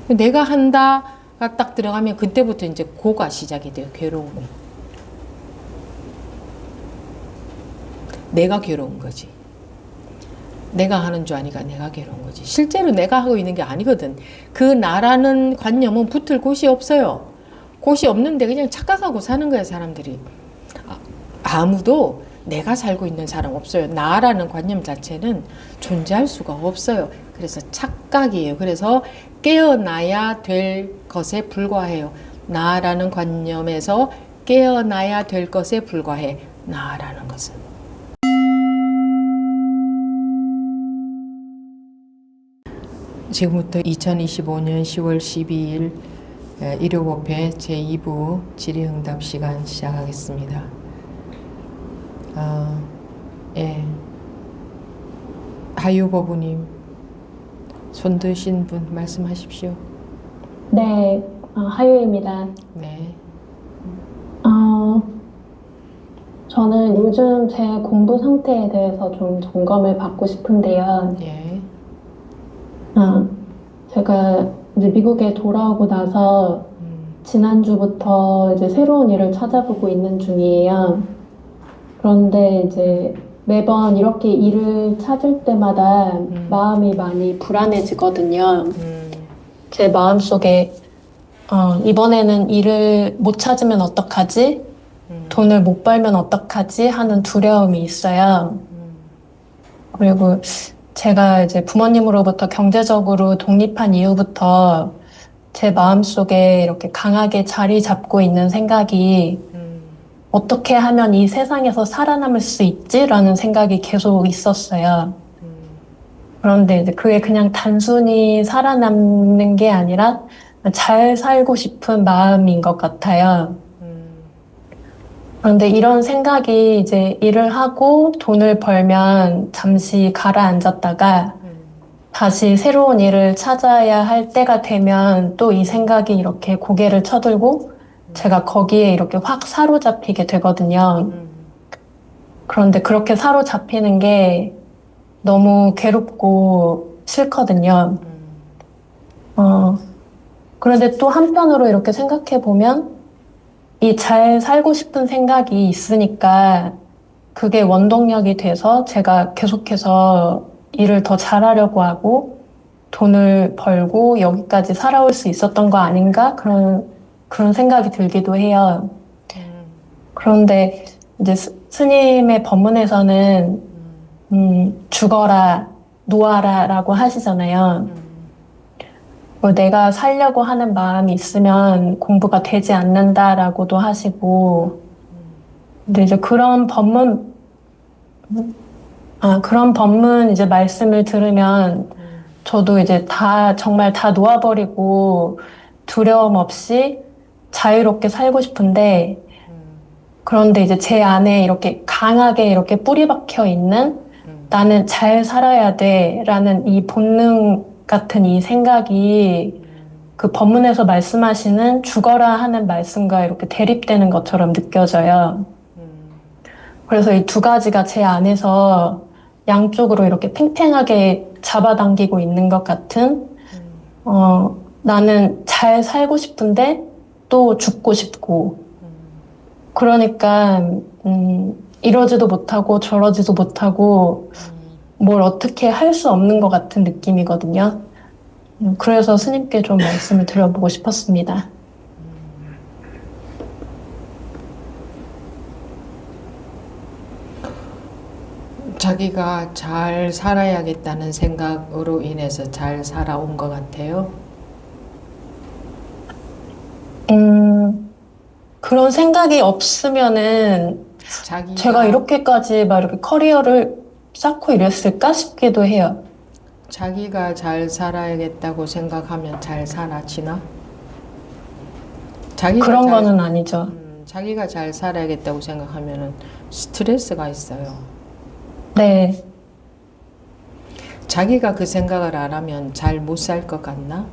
내가 한다가 딱 들어가면 그때부터 이제 고가 시작이 돼요. 괴로움이. 내가 괴로운 거지. 내가 하는 줄 아니까 내가 괴로운 거지. 실제로 내가 하고 있는 게 아니거든. 그 나라는 관념은 붙을 곳이 없어요. 곳이 없는데 그냥 착각하고 사는 거예요, 사람들이. 아무도 내가 살고 있는 사람 없어요. 나라는 관념 자체는 존재할 수가 없어요. 그래서 착각이에요. 그래서 깨어나야 될 것에 불과해요. 나라는 관념에서 깨어나야 될 것에 불과해. 나라는 것은. 지금부터 2025년 10월 12일 일요법회 제2부 질의응답 시간 시작하겠습니다. 예. 하유법우님, 손 드신 분 말씀하십시오. 네, 하유입니다. 네. 저는 요즘 제 공부 상태에 대해서 좀 점검을 받고 싶은데요. 예. 제가 이제 미국에 돌아오고 나서 지난주부터 이제 새로운 일을 찾아보고 있는 중이에요. 그런데 이제 매번 이렇게 일을 찾을 때마다 마음이 많이 불안해지거든요. 제 마음속에 이번에는 일을 못 찾으면 어떡하지? 돈을 못 벌면 어떡하지? 하는 두려움이 있어요. 그리고 제가 이제 부모님으로부터 경제적으로 독립한 이후부터 제 마음속에 이렇게 강하게 자리 잡고 있는 생각이 어떻게 하면 이 세상에서 살아남을 수 있지라는 생각이 계속 있었어요. 그런데 이제 그게 그냥 단순히 살아남는 게 아니라 잘 살고 싶은 마음인 것 같아요. 그런데 이런 생각이 이제 일을 하고 돈을 벌면 잠시 가라앉았다가 다시 새로운 일을 찾아야 할 때가 되면 또 이 생각이 이렇게 고개를 쳐들고 제가 거기에 이렇게 확 사로잡히게 되거든요. 그런데 그렇게 사로잡히는 게 너무 괴롭고 싫거든요. 그런데 또 한편으로 이렇게 생각해 보면 이 잘 살고 싶은 생각이 있으니까 그게 원동력이 돼서 제가 계속해서 일을 더 잘하려고 하고 돈을 벌고 여기까지 살아올 수 있었던 거 아닌가? 그런 생각이 들기도 해요. 그런데 이제 스님의 법문에서는 죽어라, 놓아라 라고 하시잖아요. 내가 살려고 하는 마음이 있으면 공부가 되지 않는다라고도 하시고, 근데 이제 그런 법문 이제 말씀을 들으면 저도 이제 정말 다 놓아버리고 두려움 없이 자유롭게 살고 싶은데, 그런데 이제 제 안에 이렇게 강하게 이렇게 뿌리 박혀 있는 나는 잘 살아야 돼 라는 이 본능 같은 이 생각이 그 법문에서 말씀하시는 죽어라 하는 말씀과 이렇게 대립되는 것처럼 느껴져요. 그래서 이 두 가지가 제 안에서 양쪽으로 이렇게 팽팽하게 잡아당기고 있는 것 같은 나는 잘 살고 싶은데 또 죽고 싶고 그러니까 이러지도 못하고 저러지도 못하고 뭘 어떻게 할 수 없는 것 같은 느낌이거든요. 그래서 스님께 좀 말씀을 드려보고 싶었습니다. 자기가 잘 살아야겠다는 생각으로 인해서 잘 살아온 것 같아요. 그런 생각이 없으면은 제가 이렇게까지 막 이렇게 커리어를 쌓고 이랬을까 싶기도 해요. 자기가 잘 살아야겠다고 생각하면 잘 사나치나? 그런 거는 아니죠. 자기가 잘 살아야겠다고 생각하면은 스트레스가 있어요. 네. 자기가 그 생각을 안 하면 잘 못 살 것 같나?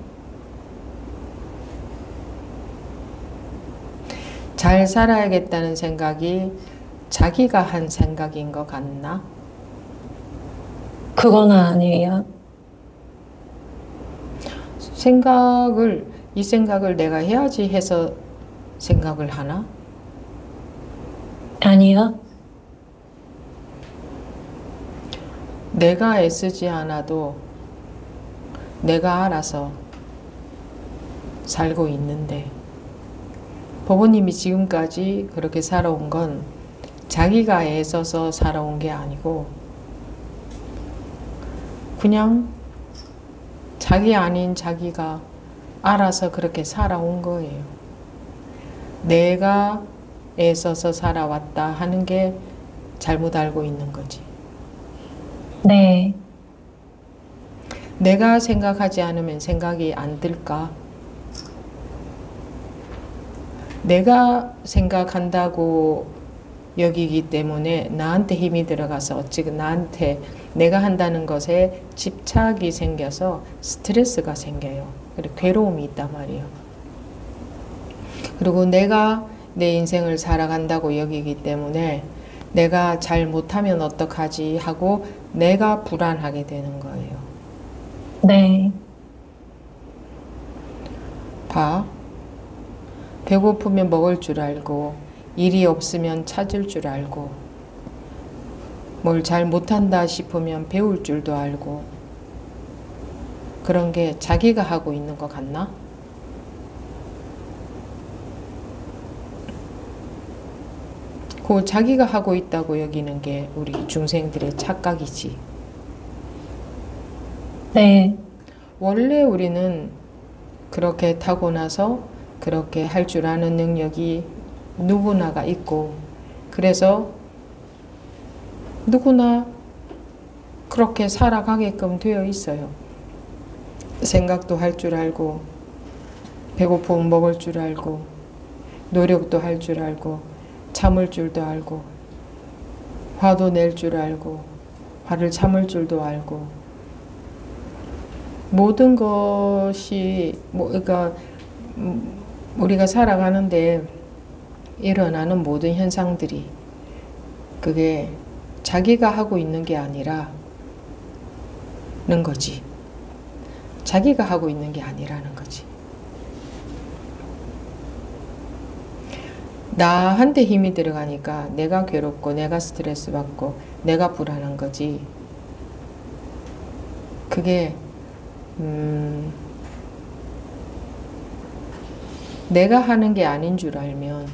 잘 살아야겠다는 생각이 자기가 한 생각인 것 같나? 그건 아니에요. 이 생각을 내가 해야지 해서 생각을 하나? 아니요. 내가 애쓰지 않아도 내가 알아서 살고 있는데, 부모님이 지금까지 그렇게 살아온 건 자기가 애써서 살아온 게 아니고 그냥 자기 아닌 자기가 알아서 그렇게 살아온 거예요. 내가 애써서 살아왔다 하는 게 잘못 알고 있는 거지. 네. 내가 생각하지 않으면 생각이 안 들까? 내가 생각한다고 여기기 때문에 나한테 힘이 들어가서 즉 나한테 내가 한다는 것에 집착이 생겨서 스트레스가 생겨요. 그리고 괴로움이 있단 말이에요. 그리고 내가 내 인생을 살아간다고 여기기 때문에 내가 잘 못하면 어떡하지 하고 내가 불안하게 되는 거예요. 네. 봐. 배고프면 먹을 줄 알고 일이 없으면 찾을 줄 알고 뭘 잘 못한다 싶으면 배울 줄도 알고 그런 게 자기가 하고 있는 것 같나? 그 자기가 하고 있다고 여기는 게 우리 중생들의 착각이지. 네. 원래 우리는 그렇게 타고나서 그렇게 할 줄 아는 능력이 누구나가 있고 그래서 누구나 그렇게 살아가게끔 되어 있어요. 생각도 할 줄 알고 배고프면 먹을 줄 알고 노력도 할 줄 알고 참을 줄도 알고 화도 낼 줄 알고 화를 참을 줄도 알고 모든 것이 그러니까 우리가 살아가는데 일어나는 모든 현상들이 그게 자기가 하고 있는 게 아니라는 거지. 자기가 하고 있는 게 아니라는 거지. 나한테 힘이 들어가니까 내가 괴롭고 내가 스트레스 받고 내가 불안한 거지. 그게 내가 하는 게 아닌 줄 알면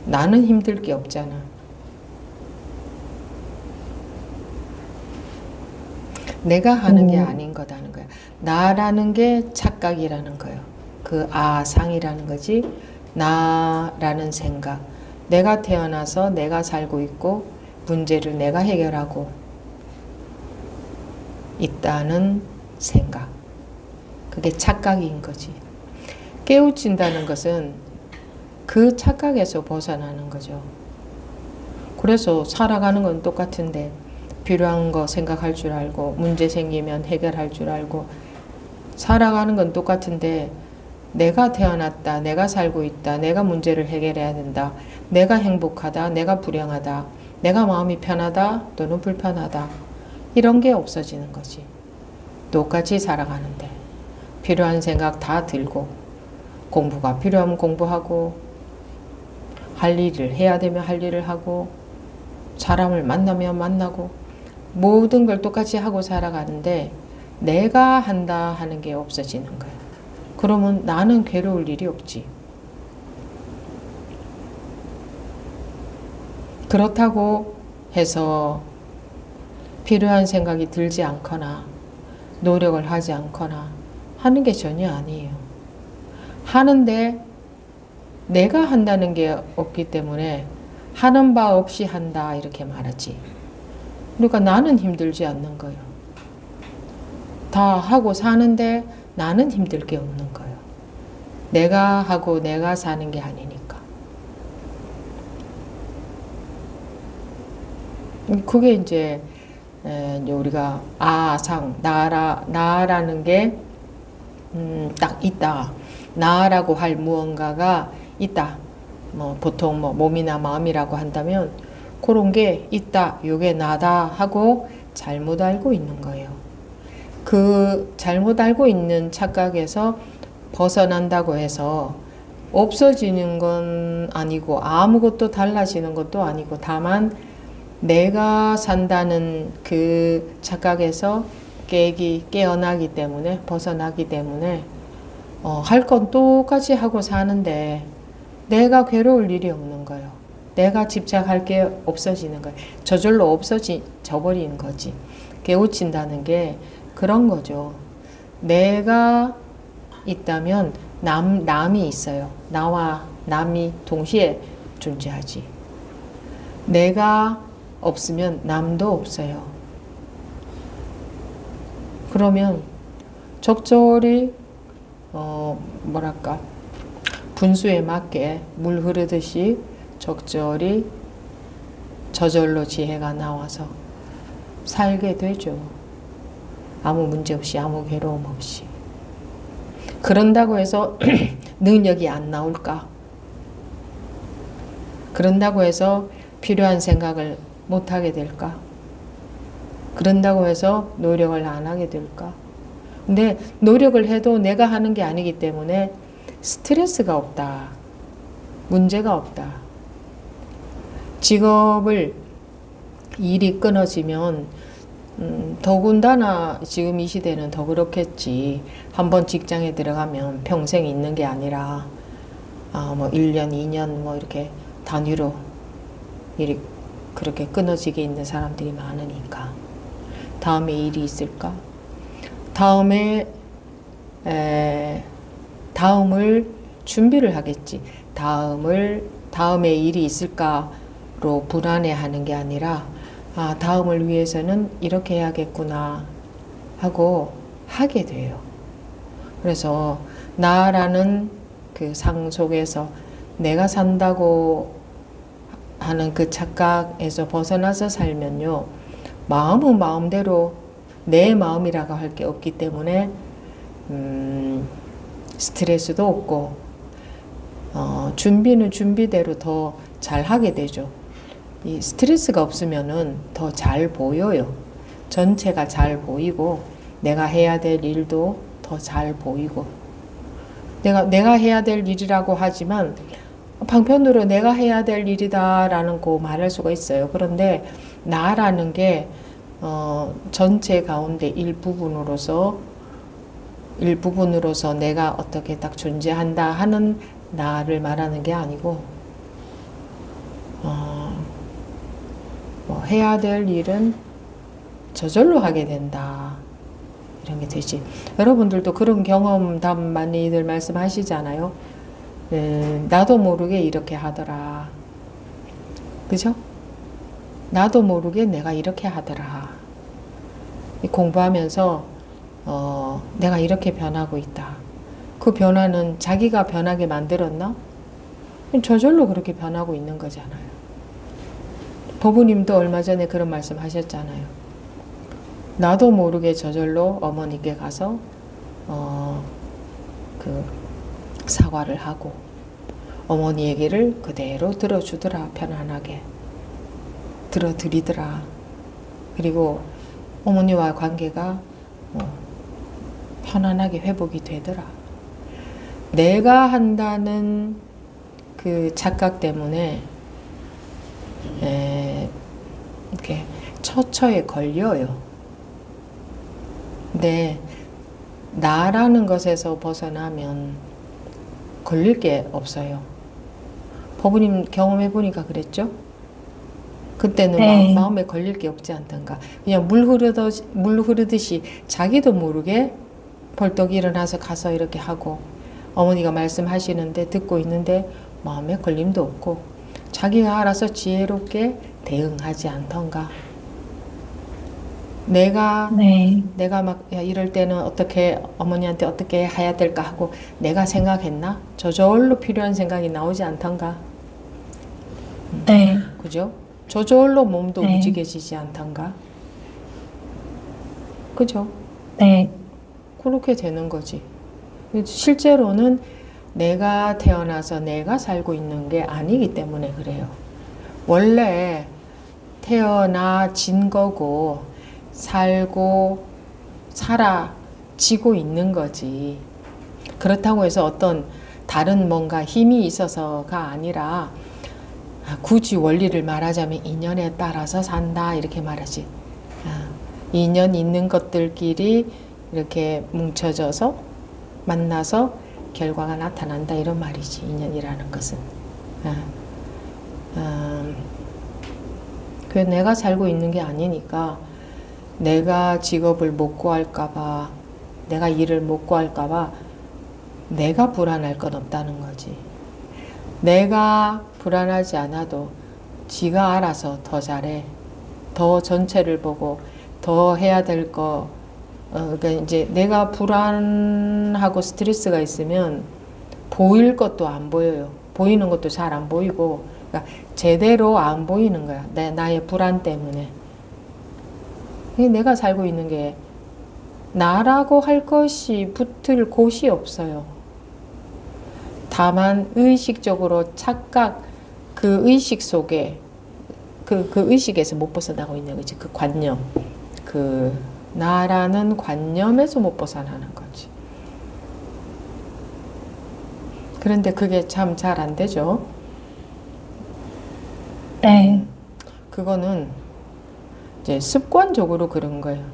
나는 힘들 게 없잖아. 내가 하는 게 아닌 거다는 거야. 나라는 게 착각이라는 거예요. 그 아상이라는 거지. 나라는 생각. 내가 태어나서 내가 살고 있고 문제를 내가 해결하고 있다는 생각. 그게 착각인 거지. 깨우친다는 것은 그 착각에서 벗어나는 거죠. 그래서 살아가는 건 똑같은데 필요한 거 생각할 줄 알고 문제 생기면 해결할 줄 알고 살아가는 건 똑같은데 내가 태어났다, 내가 살고 있다, 내가 문제를 해결해야 된다, 내가 행복하다, 내가 불행하다, 내가 마음이 편하다 또는 불편하다 이런 게 없어지는 거지. 똑같이 살아가는데 필요한 생각 다 들고 공부가 필요하면 공부하고 할 일을 해야 되면 할 일을 하고 사람을 만나면 만나고 모든 걸 똑같이 하고 살아가는데 내가 한다 하는 게 없어지는 거야. 그러면 나는 괴로울 일이 없지. 그렇다고 해서 필요한 생각이 들지 않거나 노력을 하지 않거나 하는 게 전혀 아니에요. 하는데 내가 한다는 게 없기 때문에 하는 바 없이 한다 이렇게 말하지. 그러니까 나는 힘들지 않는 거예요. 다 하고 사는데 나는 힘들 게 없는 거예요. 내가 하고 내가 사는 게 아니니까. 그게 이제 우리가 아상, 나라는 게 딱 있다. 나라고 할 무언가가 있다. 보통 몸이나 마음이라고 한다면 그런 게 있다. 요게 나다 하고 잘못 알고 있는 거예요. 그 잘못 알고 있는 착각에서 벗어난다고 해서 없어지는 건 아니고 아무것도 달라지는 것도 아니고 다만 내가 산다는 그 착각에서 깨어나기 때문에 벗어나기 때문에 할 건 똑같이 하고 사는데 내가 괴로울 일이 없는 거예요. 내가 집착할 게 없어지는 거예요. 저절로 없어져 버리는 거지. 깨우친다는 게 그런 거죠. 내가 있다면 남이 있어요. 나와 남이 동시에 존재하지. 내가 없으면 남도 없어요. 그러면 적절히 분수에 맞게 물 흐르듯이 적절히 저절로 지혜가 나와서 살게 되죠. 아무 문제 없이, 아무 괴로움 없이. 그런다고 해서 능력이 안 나올까? 그런다고 해서 필요한 생각을 못 하게 될까? 그런다고 해서 노력을 안 하게 될까? 근데 노력을 해도 내가 하는 게 아니기 때문에 스트레스가 없다. 문제가 없다. 일이 끊어지면 더군다나 지금 이 시대는 더 그렇겠지. 한번 직장에 들어가면 평생 있는 게 아니라 1년, 2년 이렇게 단위로 일이 그렇게 끊어지게 있는 사람들이 많으니까 다음에 일이 있을까? 다음을 준비를 하겠지. 다음에 일이 있을까로 불안해하는 게 아니라 다음을 위해서는 이렇게 해야겠구나 하고 하게 돼요. 그래서 나라는 그 상 속에서 내가 산다고 하는 그 착각에서 벗어나서 살면요. 마음은 마음대로 내 마음이라고 할 게 없기 때문에 스트레스도 없고 준비는 준비대로 더 잘하게 되죠. 이 스트레스가 없으면은 더 잘 보여요. 전체가 잘 보이고 내가 해야 될 일도 더 잘 보이고 내가 해야 될 일이라고 하지만 방편으로 내가 해야 될 일이다라는 거 말할 수가 있어요. 그런데 나라는 게 전체 가운데 일부분으로서 내가 어떻게 딱 존재한다 하는 나를 말하는 게 아니고 해야 될 일은 저절로 하게 된다. 이런 게 되지. 여러분들도 그런 경험담 많이들 말씀하시잖아요. 나도 모르게 이렇게 하더라. 그죠? 나도 모르게 내가 이렇게 하더라. 공부하면서 내가 이렇게 변하고 있다. 그 변화는 자기가 변하게 만들었나? 저절로 그렇게 변하고 있는 거잖아요. 법부님도 얼마 전에 그런 말씀 하셨잖아요. 나도 모르게 저절로 어머니께 가서 그 사과를 하고 어머니 얘기를 그대로 들어주더라. 편안하게 들어드리더라. 그리고 어머니와 관계가 편안하게 회복이 되더라. 내가 한다는 그 착각 때문에 이렇게 처처에 걸려요. 근데 나라는 것에서 벗어나면 걸릴 게 없어요. 법부님 경험해 보니까 그랬죠? 그때는 네. 마음에 걸릴 게 없지 않던가. 그냥 물 흐르듯이 자기도 모르게 벌떡 일어나서 가서 이렇게 하고 어머니가 말씀하시는데 듣고 있는데 마음에 걸림도 없고 자기가 알아서 지혜롭게 대응하지 않던가. 내가 막 이럴 때는 어떻게 어머니한테 어떻게 해야 될까 하고 내가 생각했나? 저절로 필요한 생각이 나오지 않던가. 네. 그죠? 저절로 몸도 네. 움직여지지 않던가. 그죠? 네. 그렇게 되는 거지. 실제로는 내가 태어나서 내가 살고 있는 게 아니기 때문에 그래요. 원래 태어나진 거고 살고 사라지고 있는 거지. 그렇다고 해서 어떤 다른 뭔가 힘이 있어서가 아니라 굳이 원리를 말하자면 인연에 따라서 산다 이렇게 말하지. 인연 있는 것들끼리 이렇게 뭉쳐져서 만나서 결과가 나타난다 이런 말이지. 인연이라는 것은. 그 내가 살고 있는 게 아니니까 내가 직업을 못 구할까봐, 내가 일을 못 구할까봐 내가 불안할 건 없다는 거지. 내가 불안하지 않아도 지가 알아서 더 잘해. 더 전체를 보고 더 해야 될 거. 그러니까 이제 내가 불안하고 스트레스가 있으면 보일 것도 안 보여요. 보이는 것도 잘 안 보이고, 그러니까 제대로 안 보이는 거야. 나의 불안 때문에. 내가 살고 있는 게 나라고 할 것이 붙을 곳이 없어요. 다만 의식적으로 착각, 그 의식 속에 그 의식에서 못 벗어나고 있는 거지. 그 관념, 그 나라는 관념에서 못 벗어나는 거지. 그런데 그게 참 잘 안 되죠. 네. 그거는 이제 습관적으로 그런 거예요.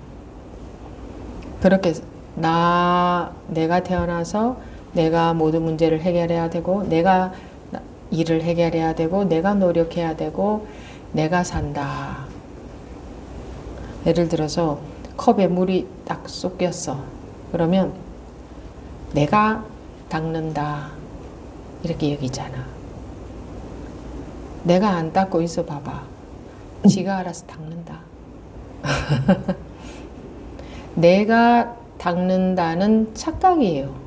그렇게 내가 태어나서 내가 모든 문제를 해결해야 되고, 내가 일을 해결해야 되고, 내가 노력해야 되고, 내가 산다. 예를 들어서 컵에 물이 딱 쏟겼어. 그러면 내가 닦는다. 이렇게 여기잖아. 내가 안 닦고 있어 봐봐. 지가 알아서 닦는다. 내가 닦는다는 착각이에요.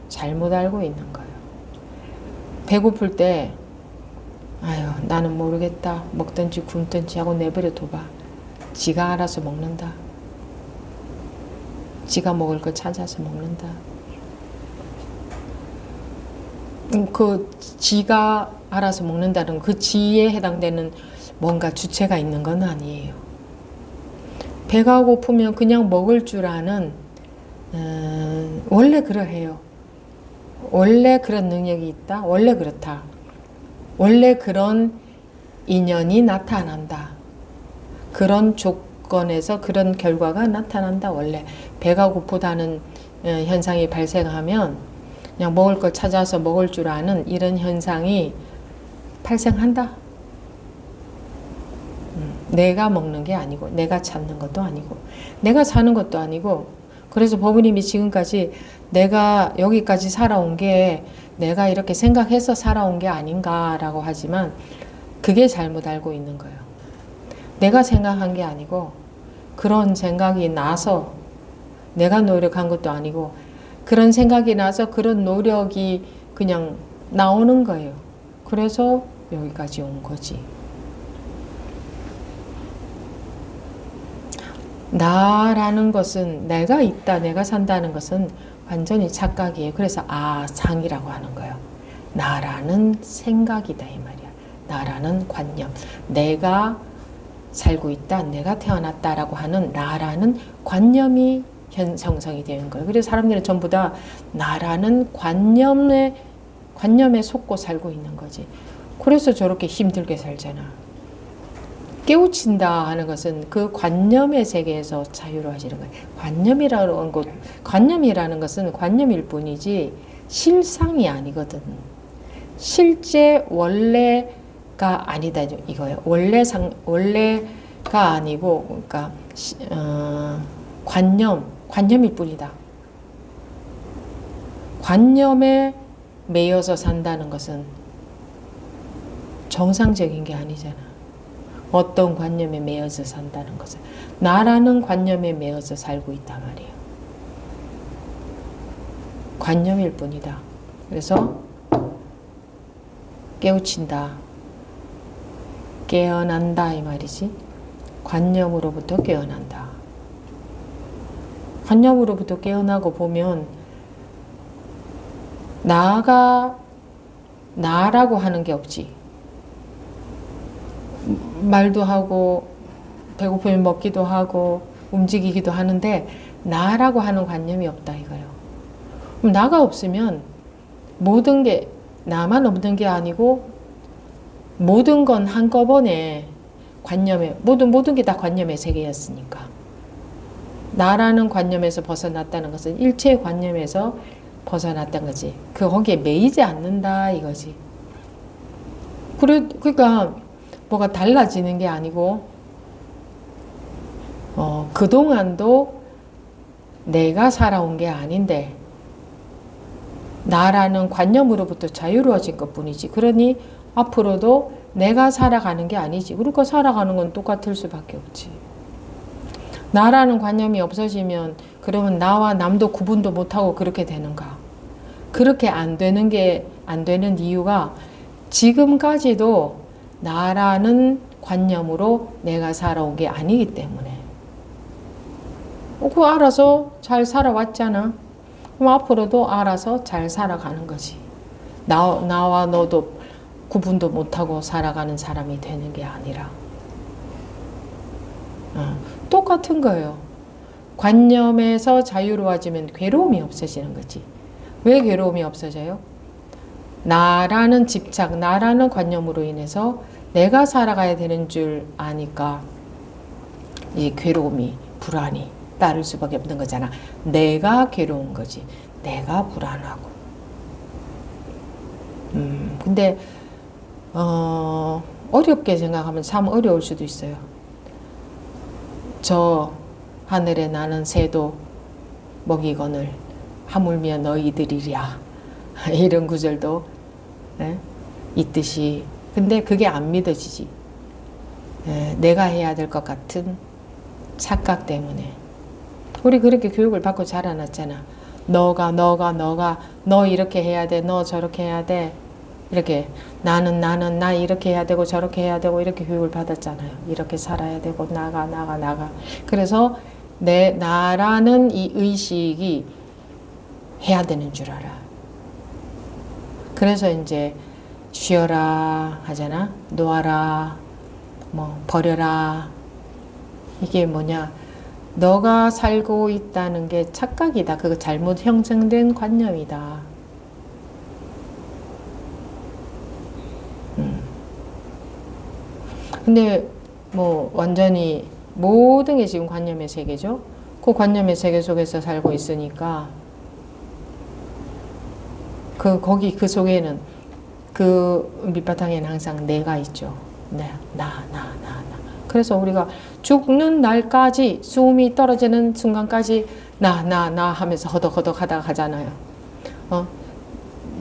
잘못 알고 있는 거예요. 배고플 때 아유 나는 모르겠다. 먹든지 굶든지 하고 내버려 둬봐. 지가 알아서 먹는다. 지가 먹을 거 찾아서 먹는다. 그 지가 알아서 먹는다는 그 지에 해당되는 뭔가 주체가 있는 건 아니에요. 배가 고프면 그냥 먹을 줄 아는 원래 그러해요. 원래 그런 능력이 있다. 원래 그렇다. 원래 그런 인연이 나타난다. 그런 조건에서 그런 결과가 나타난다. 원래 배가 고프다는 현상이 발생하면 그냥 먹을 걸 찾아서 먹을 줄 아는 이런 현상이 발생한다. 내가 먹는 게 아니고, 내가 찾는 것도 아니고, 내가 사는 것도 아니고. 그래서 법우님이 지금까지 내가 여기까지 살아온 게 내가 이렇게 생각해서 살아온 게 아닌가라고 하지만 그게 잘못 알고 있는 거예요. 내가 생각한 게 아니고, 그런 생각이 나서 내가 노력한 것도 아니고, 그런 생각이 나서 그런 노력이 그냥 나오는 거예요. 그래서 여기까지 온 거지. 나라는 것은, 내가 있다, 내가 산다는 것은 완전히 착각이에요. 그래서 상이라고 하는 거예요. 나라는 생각이다 이 말이야. 나라는 관념. 내가 살고 있다, 내가 태어났다라고 하는 나라는 관념이 형성이 되는 거예요. 그래서 사람들은 전부 다 나라는 관념에 속고 살고 있는 거지. 그래서 저렇게 힘들게 살잖아. 깨우친다 하는 것은 그 관념의 세계에서 자유로워지는 거예요. 관념이라는 것은 관념일 뿐이지 실상이 아니거든. 실제 원래가 아니다 이거예요. 원래가 아니고, 그러니까 관념일 뿐이다. 관념에 매여서 산다는 것은 정상적인 게 아니잖아. 어떤 관념에 매여서 산다는 것은 나라는 관념에 매여서 살고 있단 말이에요. 관념일 뿐이다. 그래서 깨우친다, 깨어난다 이 말이지. 관념으로부터 깨어난다. 관념으로부터 깨어나고 보면 나라고 하는 게 없지. 말도 하고 배고프면 먹기도 하고 움직이기도 하는데 나라고 하는 관념이 없다 이거예요. 그럼 나가 없으면 모든 게 나만 없는 게 아니고 모든 건 한꺼번에 관념에 모든 게 다 관념의 세계였으니까 나라는 관념에서 벗어났다는 것은 일체의 관념에서 벗어났다는 거지. 거기에 매이지 않는다 이거지. 그러니까 뭐가 달라지는 게 아니고 그동안도 내가 살아온 게 아닌데 나라는 관념으로부터 자유로워진 것뿐이지. 그러니 앞으로도 내가 살아가는 게 아니지. 그러니까 살아가는 건 똑같을 수밖에 없지. 나라는 관념이 없어지면 그러면 나와 남도 구분도 못하고 그렇게 되는가? 그렇게 안 되는 이유가 지금까지도 나라는 관념으로 내가 살아온 게 아니기 때문에. 그거 알아서 잘 살아왔잖아. 그럼 앞으로도 알아서 잘 살아가는 거지. 나와 너도 구분도 못하고 살아가는 사람이 되는 게 아니라. 똑같은 거예요. 관념에서 자유로워지면 괴로움이 없어지는 거지. 왜 괴로움이 없어져요? 나라는 집착, 나라는 관념으로 인해서 내가 살아가야 되는 줄 아니까 이 괴로움이, 불안이 따를 수밖에 없는 거잖아. 내가 괴로운 거지. 내가 불안하고. 근데 어렵게 생각하면 참 어려울 수도 있어요. 저 하늘에 나는 새도 먹이거늘 하물며 너희들이랴 이런 구절도 있듯이. 근데 그게 안 믿어지지. 내가 해야 될 것 같은 착각 때문에. 우리 그렇게 교육을 받고 자라났잖아. 너 이렇게 해야 돼, 너 저렇게 해야 돼, 이렇게 나는 나 이렇게 해야 되고 저렇게 해야 되고 이렇게 교육을 받았잖아요. 이렇게 살아야 되고 나가. 그래서 나라는 이 의식이 해야 되는 줄 알아. 그래서 이제 쉬어라 하잖아. 놓아라, 뭐 버려라. 이게 뭐냐? 너가 살고 있다는 게 착각이다. 그거 잘못 형성된 관념이다. 근데 뭐 완전히 모든 게 지금 관념의 세계죠. 그 관념의 세계 속에서 살고 있으니까 거기 그 속에는 그 밑바탕에는 항상 내가 있죠. 나. 그래서 우리가 죽는 날까지 숨이 떨어지는 순간까지 나 하면서 허덕허덕 하다가 가잖아요.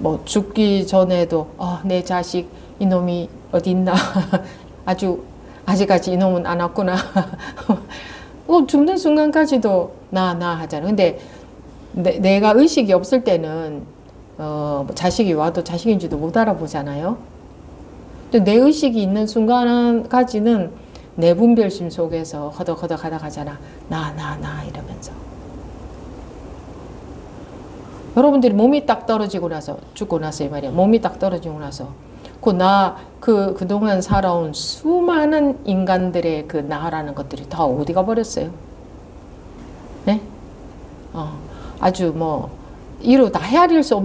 뭐 죽기 전에도 내 자식 이놈이 어디 있나 아직까지 이놈은 안 왔구나. 죽는 순간까지도 나 하잖아. 근데 내가 의식이 없을 때는 자식이 와도 자식인지도 못 알아보잖아요. 근데 내 의식이 있는 순간까지는 내 분별심 속에서 허덕허덕 하다 가잖아. 나 이러면서. 여러분들이 몸이 딱 떨어지고 나서 죽고 나서 이 말이야. 몸이 딱 떨어지고 나서 그동안 살아온 수많은 인간들의 그 나라는 것들이 다 어디 가버렸어요? 네? 아주 뭐 이루 다 헤아릴 수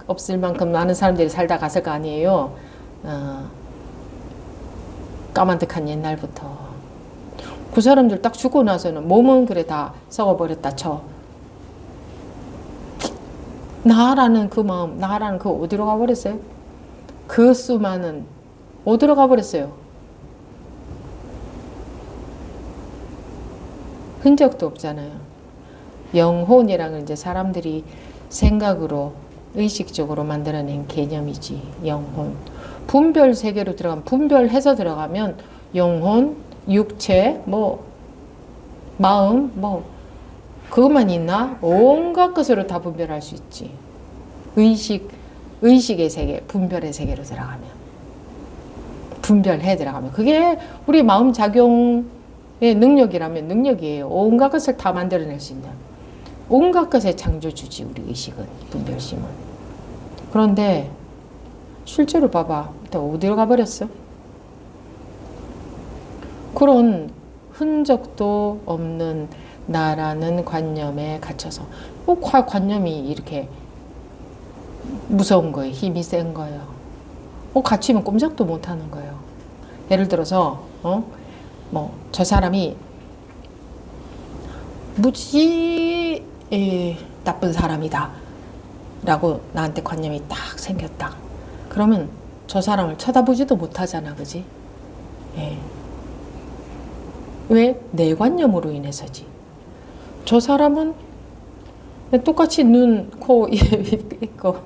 없을 만큼 많은 사람들이 살다 갔을 거 아니에요. 까만득한 옛날부터. 그 사람들 딱 죽고 나서는 몸은 그래 다 썩어버렸다 쳐. 나라는 그 마음, 나라는 그 어디로 가버렸어요? 그 수많은 어디로 가버렸어요? 흔적도 없잖아요. 영혼이라는 건 이제 사람들이 생각으로 의식적으로 만들어낸 개념이지. 영혼. 분별 세계로 들어가면 분별해서 들어가면 영혼, 육체, 뭐 마음, 뭐 그것만 있나? 온갖 것으로 다 분별할 수 있지. 의식의 세계, 분별의 세계로 들어가면 분별해 들어가면 그게 우리 마음 작용의 능력이라면 능력이에요. 온갖 것을 다 만들어낼 수 있는 온갖 것의 창조주지 우리 의식은, 분별심은. 그런데 실제로 봐봐. 어디로 가버렸어? 그런 흔적도 없는 나라는 관념에 갇혀서. 관념이 이렇게 무서운 거예요. 힘이 센 거예요. 갇히면 꼼짝도 못 하는 거예요. 예를 들어서, 저 사람이 무지 나쁜 사람이다 라고 나한테 관념이 딱 생겼다. 그러면 저 사람을 쳐다보지도 못하잖아, 그지? 예. 왜? 내 관념으로 인해서지. 저 사람은 똑같이 눈, 코, 입 있고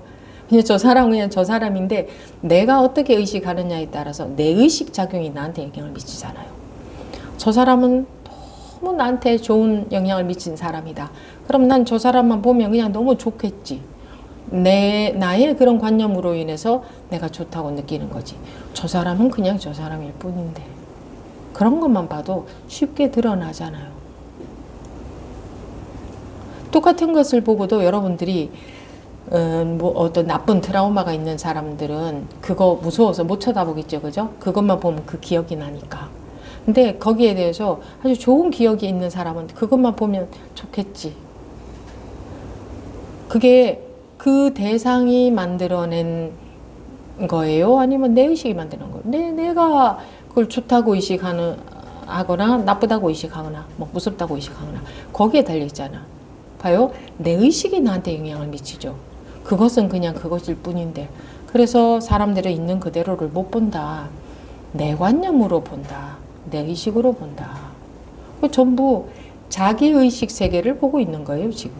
그냥 저 사람은 그냥 저 사람인데 내가 어떻게 의식하느냐에 따라서 내 의식 작용이 나한테 영향을 미치잖아요. 저 사람은 너무 나한테 좋은 영향을 미친 사람이다. 그럼 난 저 사람만 보면 그냥 너무 좋겠지. 나의 그런 관념으로 인해서 내가 좋다고 느끼는 거지. 저 사람은 그냥 저 사람일 뿐인데. 그런 것만 봐도 쉽게 드러나잖아요. 똑같은 것을 보고도 여러분들이 어떤 나쁜 트라우마가 있는 사람들은 그거 무서워서 못 쳐다보겠죠, 그죠? 그것만 보면 그 기억이 나니까. 근데 거기에 대해서 아주 좋은 기억이 있는 사람은 그것만 보면 좋겠지. 그게 그 대상이 만들어낸 거예요? 아니면 내 의식이 만드는 거예요? 내가 그걸 좋다고 하거나 나쁘다고 의식하거나 무섭다고 의식하거나 거기에 달려있잖아. 봐요. 내 의식이 나한테 영향을 미치죠. 그것은 그냥 그것일 뿐인데. 그래서 사람들은 있는 그대로를 못 본다. 내 관념으로 본다. 내 의식으로 본다. 전부 자기 의식 세계를 보고 있는 거예요, 지금.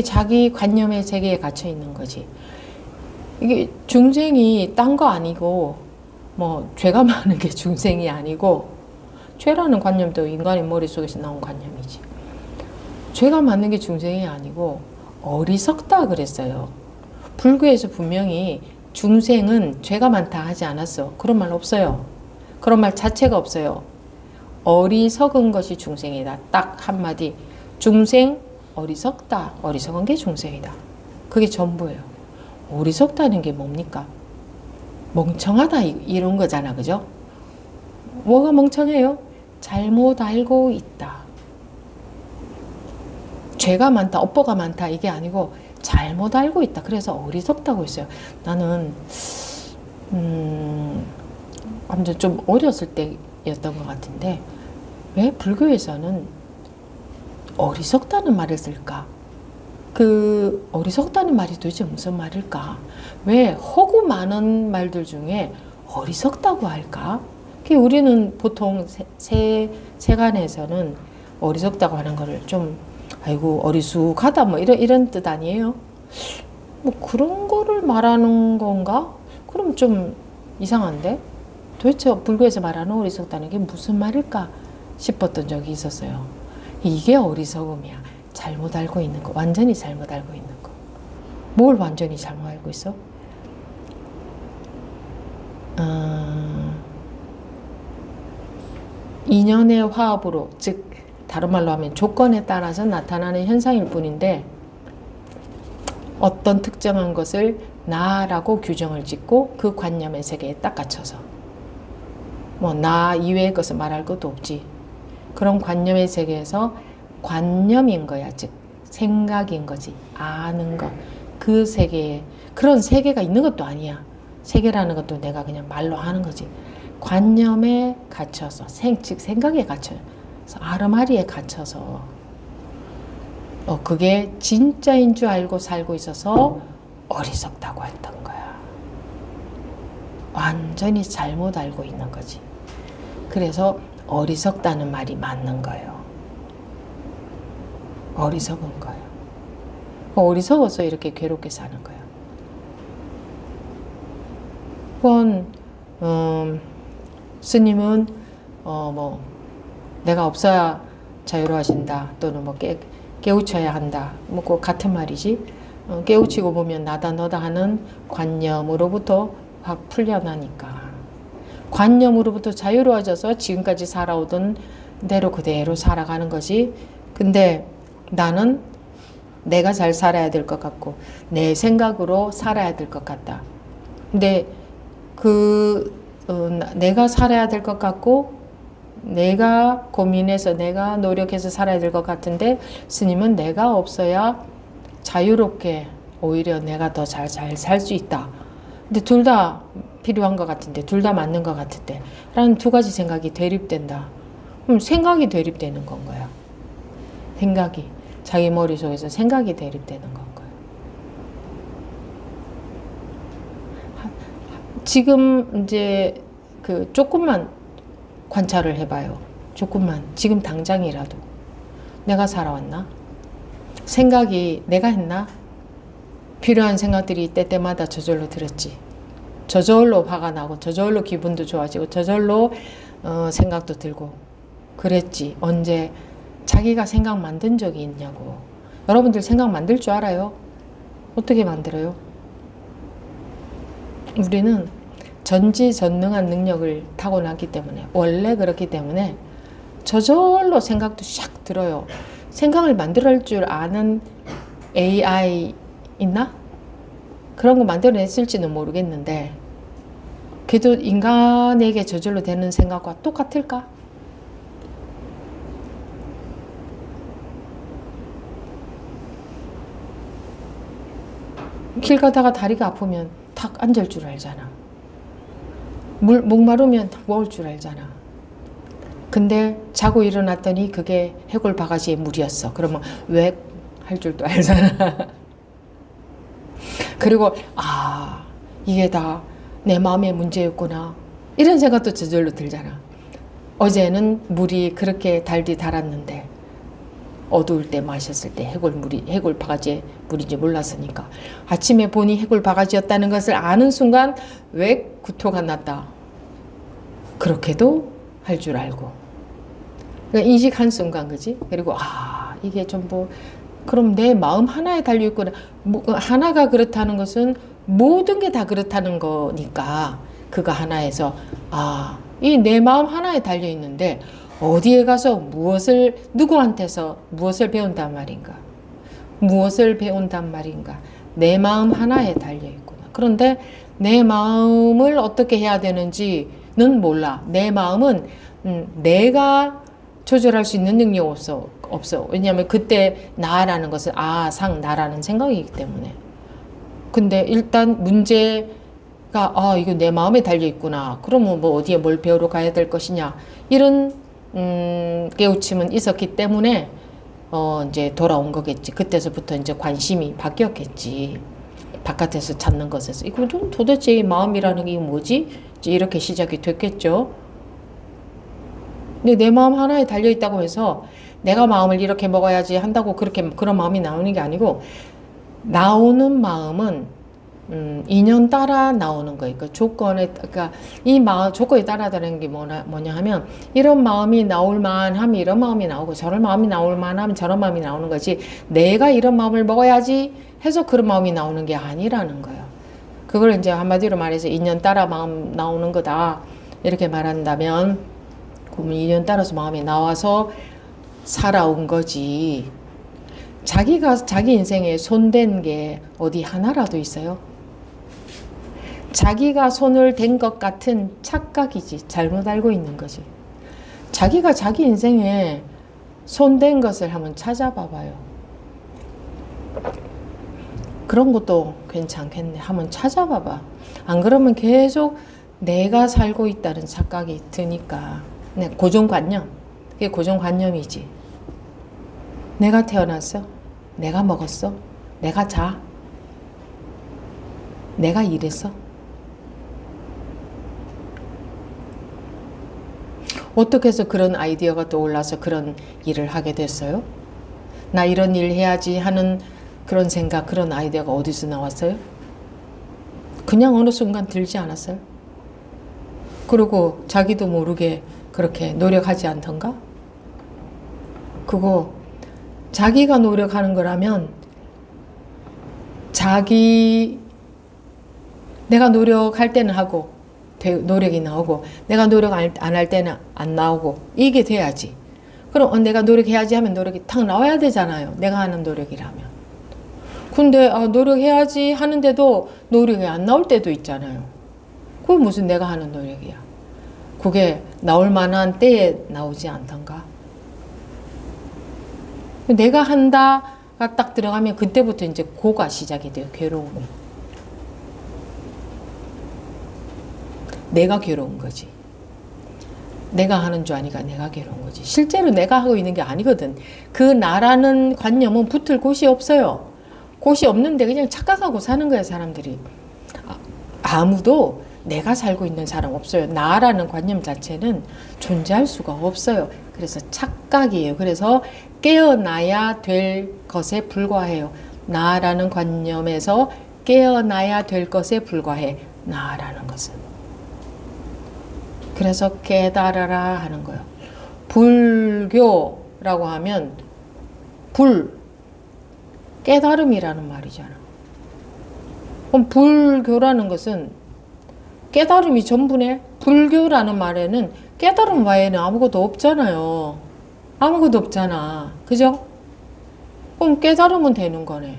자기 관념의 세계에 갇혀 있는 거지. 이게 중생이 딴 거 아니고, 죄가 많은 게 중생이 아니고, 죄라는 관념도 인간의 머릿속에서 나온 관념이지. 죄가 많은 게 중생이 아니고, 어리석다 그랬어요. 불교에서 분명히 중생은 죄가 많다 하지 않았어. 그런 말 없어요. 그런 말 자체가 없어요. 어리석은 것이 중생이다. 딱 한마디. 중생 어리석다. 어리석은 게 중생이다. 그게 전부예요. 어리석다는 게 뭡니까? 멍청하다 이런 거잖아. 그죠? 뭐가 멍청해요? 잘못 알고 있다. 죄가 많다, 업보가 많다 이게 아니고 잘못 알고 있다. 그래서 어리석다고 했어요. 나는 완전 좀 어렸을 때였던 것 같은데 왜 불교에서는 어리석다는 말을 쓸까? 그 어리석다는 말이 도대체 무슨 말일까? 왜 허구 많은 말들 중에 어리석다고 할까? 우리는 보통 세간에서는 어리석다고 하는 거를 좀 아이고 어리숙하다 이런 뜻 아니에요? 그런 거를 말하는 건가? 그럼 좀 이상한데? 도대체 불교에서 말하는 어리석다는 게 무슨 말일까 싶었던 적이 있었어요. 이게 어리석음이야. 잘못 알고 있는 거. 완전히 잘못 알고 있는 거. 뭘 완전히 잘못 알고 있어? 인연의 화합으로, 즉 다른 말로 하면 조건에 따라서 나타나는 현상일 뿐인데 어떤 특정한 것을 나라고 규정을 짓고 그 관념의 세계에 딱 갇혀서 나 이외의 것을 말할 것도 없지. 그런 관념의 세계에서 관념인 거야. 즉 생각인 거지. 아는 것. 그 세계에 그런 세계가 있는 것도 아니야. 세계라는 것도 내가 그냥 말로 하는 거지. 관념에 갇혀서 즉 생각에 갇혀서 아르마리에 갇혀서 그게 진짜인 줄 알고 살고 있어서 어리석다고 했던 거야. 완전히 잘못 알고 있는 거지. 그래서 어리석다는 말이 맞는 거예요. 어리석은 거예요. 어리석어서 이렇게 괴롭게 사는 거예요. 그건 스님은 내가 없어야 자유로워하신다 또는 깨우쳐야 한다 그 같은 말이지. 깨우치고 보면 나다 너다 하는 관념으로부터 확 풀려나니까 관념으로부터 자유로워져서 지금까지 살아오던 대로 그대로 살아가는 거지. 근데 나는 내가 잘 살아야 될 것 같고 내 생각으로 살아야 될 것 같다. 근데 내가 살아야 될 것 같고 내가 고민해서 내가 노력해서 살아야 될 것 같은데 스님은 내가 없어야 자유롭게 오히려 내가 더 잘 살 수 있다. 근데 둘 다 필요한 것 같은데 둘 다 맞는 것 같은데 라는 두 가지 생각이 대립된다. 그럼 생각이 대립되는 건 거야. 생각이 자기 머릿속에서 생각이 대립되는 건 거야. 지금 이제 그 조금만 관찰을 해봐요. 조금만 지금 당장이라도 내가 살아왔나? 생각이 내가 했나? 필요한 생각들이 때때마다 저절로 들었지. 저절로 화가 나고 저절로 기분도 좋아지고 저절로 생각도 들고 그랬지. 언제 자기가 생각 만든 적이 있냐고. 여러분들 생각 만들 줄 알아요? 어떻게 만들어요? 우리는 전지전능한 능력을 타고났기 때문에 원래 그렇기 때문에 저절로 생각도 샥 들어요. 생각을 만들어낼 줄 아는 AI 있나? 그런 거 만들어냈을지는 모르겠는데 그래도 인간에게 저절로 되는 생각과 똑같을까? 길 가다가 다리가 아프면 탁 앉을 줄 알잖아. 목마르면 탁 먹을 줄 알잖아. 근데 자고 일어났더니 그게 해골 바가지의 물이었어. 그러면 왜 할 줄도 알잖아. 그리고 이게 다 내 마음의 문제였구나. 이런 생각도 저절로 들잖아. 어제는 물이 그렇게 달았는데 어두울 때 마셨을 때 해골 바가지의 물인지 몰랐으니까 아침에 보니 해골 바가지였다는 것을 아는 순간 왜 구토가 났다. 그렇게도 할 줄 알고. 그러니까 인식한 순간 그지? 그리고 이게 전부 그럼 내 마음 하나에 달려있구나. 하나가 그렇다는 것은 모든 게 다 그렇다는 거니까 그거 하나에서 이 내 마음 하나에 달려있는데 어디에 가서 누구한테서 무엇을 배운단 말인가? 무엇을 배운단 말인가? 내 마음 하나에 달려있구나. 그런데 내 마음을 어떻게 해야 되는지는 몰라. 내 마음은 내가 조절할 수 있는 능력이 없어. 왜냐하면 그때 나라는 것은 나라는 생각이기 때문에. 근데 일단 문제가 이거 내 마음에 달려있구나. 그러면 뭐 어디에 뭘 배우러 가야 될 것이냐. 이런 깨우침은 있었기 때문에 이제 돌아온 거겠지. 그때서부터 이제 관심이 바뀌었겠지. 바깥에서 찾는 것에서 이거 좀 도대체 이 마음이라는 게 뭐지? 이제 이렇게 시작이 됐겠죠. 근데 내 마음 하나에 달려 있다고 해서 내가 마음을 이렇게 먹어야지 한다고 그런 마음이 나오는 게 아니고 나오는 마음은 인연 따라 나오는 거예요. 그러니까 이 마음 조건에 따라다는 게 뭐냐 하면 이런 마음이 나올 만하면 이런 마음이 나오고 저런 마음이 나올 만하면 저런 마음이 나오는 거지 내가 이런 마음을 먹어야지 해서 그런 마음이 나오는 게 아니라는 거예요. 그걸 이제 한마디로 말해서 인연 따라 마음 나오는 거다 이렇게 말한다면 그러면 인연 따라서 마음이 나와서 살아온 거지. 자기 인생에 손댄 게 어디 하나라도 있어요? 자기가 손을 댄 것 같은 착각이지. 잘못 알고 있는 거지. 자기가 자기 인생에 손댄 것을 한번 찾아봐봐요. 그런 것도 괜찮겠네. 한번 찾아봐봐. 안 그러면 계속 내가 살고 있다는 착각이 드니까. 고정관념. 그게 고정관념이지. 내가 태어났어? 내가 먹었어? 내가 자? 내가 일했어? 어떻게 해서 그런 아이디어가 떠올라서 그런 일을 하게 됐어요? 나 이런 일 해야지 하는 그런 생각, 그런 아이디어가 어디서 나왔어요? 그냥 어느 순간 들지 않았어요? 그리고 자기도 모르게 그렇게 노력하지 않던가? 그거 자기가 노력하는 거라면 내가 노력할 때는 하고 노력이 나오고 내가 노력 안 할 때는 안 나오고 이게 돼야지. 그럼 내가 노력해야지 하면 노력이 탁 나와야 되잖아요. 내가 하는 노력이라면. 근데 노력해야지 하는데도 노력이 안 나올 때도 있잖아요. 그게 무슨 내가 하는 노력이야. 그게 나올 만한 때에 나오지 않던가. 내가 한다가 딱 들어가면 그때부터 이제 고가 시작이 돼요. 괴로움이. 내가 괴로운 거지. 내가 하는 줄 아니까 내가 괴로운 거지. 실제로 내가 하고 있는 게 아니거든. 그 나라는 관념은 붙을 곳이 없어요. 곳이 없는데 그냥 착각하고 사는 거예요, 사람들이. 아무도 내가 살고 있는 사람 없어요. 나라는 관념 자체는 존재할 수가 없어요. 그래서 착각이에요. 그래서 깨어나야 될 것에 불과해요. 나라는 관념에서 깨어나야 될 것에 불과해. 나라는 것은. 그래서 깨달아라 하는 거예요. 불교라고 하면 깨달음이라는 말이잖아. 그럼 불교라는 것은 깨달음이 전부네. 불교라는 말에는 깨달음 외에는 아무것도 없잖아요. 아무것도 없잖아. 그죠? 그럼 깨달으면 되는 거네.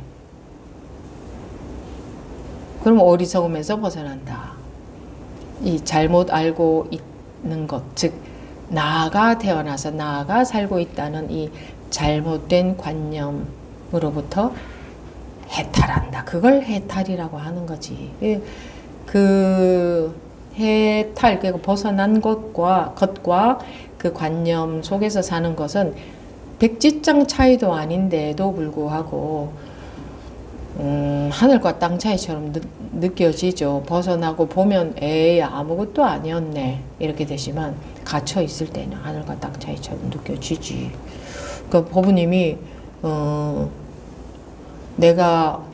그럼 어리석음에서 벗어난다. 이 잘못 알고 있는 것, 즉 나가 태어나서 나가 살고 있다는 이 잘못된 관념으로부터 해탈한다. 그걸 해탈이라고 하는 거지. 그 해탈, 그 벗어난 것과 그 관념 속에서 사는 것은 백지장 차이도 아닌데도 불구하고 하늘과 땅 차이처럼 느껴지죠. 벗어나고 보면 에이 아무것도 아니었네 이렇게 되지만 갇혀 있을 때는 하늘과 땅 차이처럼 느껴지지. 그러니까 법부님이 내가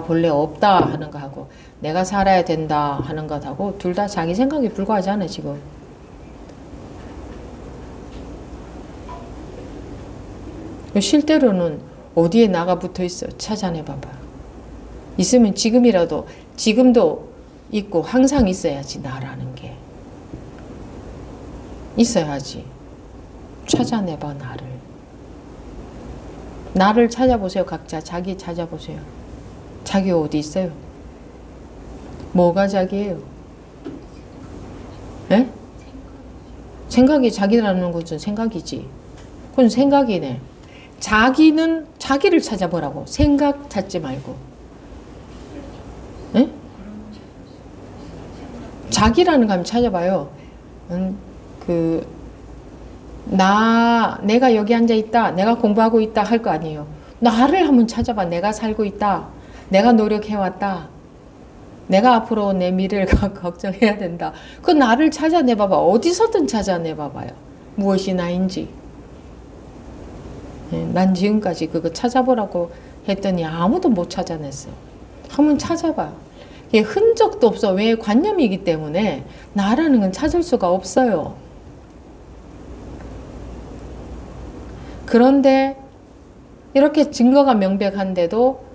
본래 없다 하는 거하고 내가 살아야 된다 하는 것하고 둘 다 자기 생각에 불과하잖아 지금. 실제로는 어디에 나가 붙어 있어? 찾아내 봐봐. 있으면 지금도 있고 항상 있어야지. 나라는 게 있어야지. 찾아내봐. 나를 찾아보세요. 각자 자기 찾아보세요. 자기 어디 있어요? 뭐가 자기예요? 에? 생각이 자기라는 것은 생각이지. 그건 생각이네. 자기는 자기를 찾아보라고. 생각 찾지 말고. 에? 자기라는 거 한번 찾아봐요. 내가 여기 앉아 있다. 내가 공부하고 있다 할 거 아니에요. 나를 한번 찾아봐. 내가 살고 있다. 내가 노력해왔다. 내가 앞으로 내 미래를 걱정해야 된다. 그 나를 찾아내봐봐. 어디서든 찾아내봐봐요. 무엇이 나인지. 난 지금까지 그거 찾아보라고 했더니 아무도 못 찾아냈어. 한번 찾아봐. 이게 흔적도 없어. 왜? 관념이기 때문에 나라는 건 찾을 수가 없어요. 그런데 이렇게 증거가 명백한데도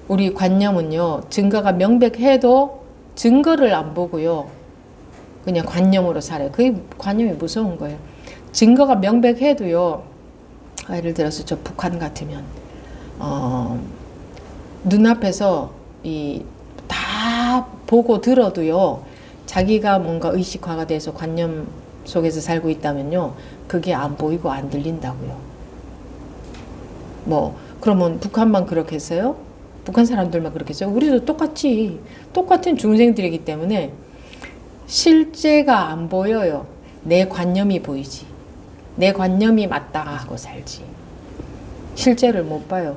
우리 관념은요, 증거가 명백해도 증거를 안 보고요, 그냥 관념으로 살아요. 그게 관념이 무서운 거예요. 증거가 명백해도요, 예를 들어서 저 북한 같으면 눈앞에서 다 보고 들어도요, 자기가 뭔가 의식화가 돼서 관념 속에서 살고 있다면요, 그게 안 보이고 안 들린다고요. 그러면 북한만 그렇겠어요? 북한 사람들만 그렇겠어요? 우리도 똑같이 똑같은 중생들이기 때문에 실제가 안 보여요. 내 관념이 보이지. 내 관념이 맞다 하고 살지. 실제를 못 봐요.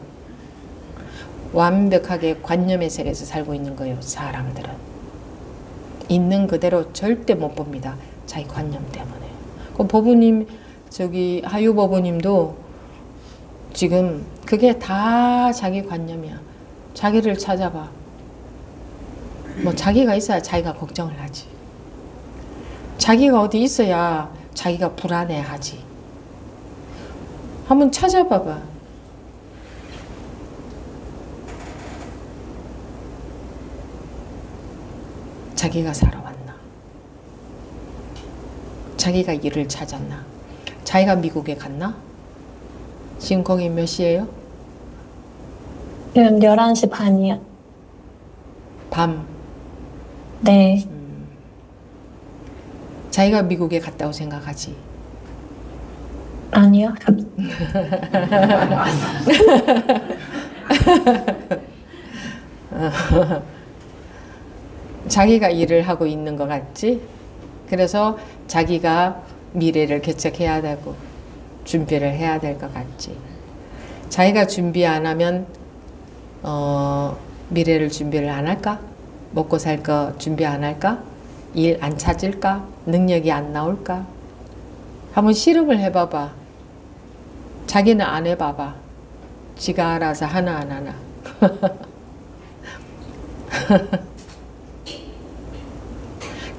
완벽하게 관념의 세계에서 살고 있는 거예요. 사람들은. 있는 그대로 절대 못 봅니다. 자기 관념 때문에. 그 법부님, 하유 법부님도 지금 그게 다 자기 관념이야. 자기를 찾아봐. 자기가 있어야 자기가 걱정을 하지. 자기가 어디 있어야 자기가 불안해하지. 한번 찾아봐봐. 자기가 살아왔나? 자기가 일을 찾았나? 자기가 미국에 갔나? 지금 거기 몇 시예요? 지금 11시 반이요. 밤. 네. 자기가 미국에 갔다고 생각하지. 아니요. 자기가 일을 하고 있는 것 같지? 그래서 자기가 미래를 개척해야 되고 준비를 해야 될 것 같지. 자기가 준비 안 하면 미래를 준비를 안 할까? 먹고 살 거 준비 안 할까? 일 안 찾을까? 능력이 안 나올까? 한번 실험을 해봐봐. 자기는 안 해봐봐. 지가 알아서 하나 안 하나.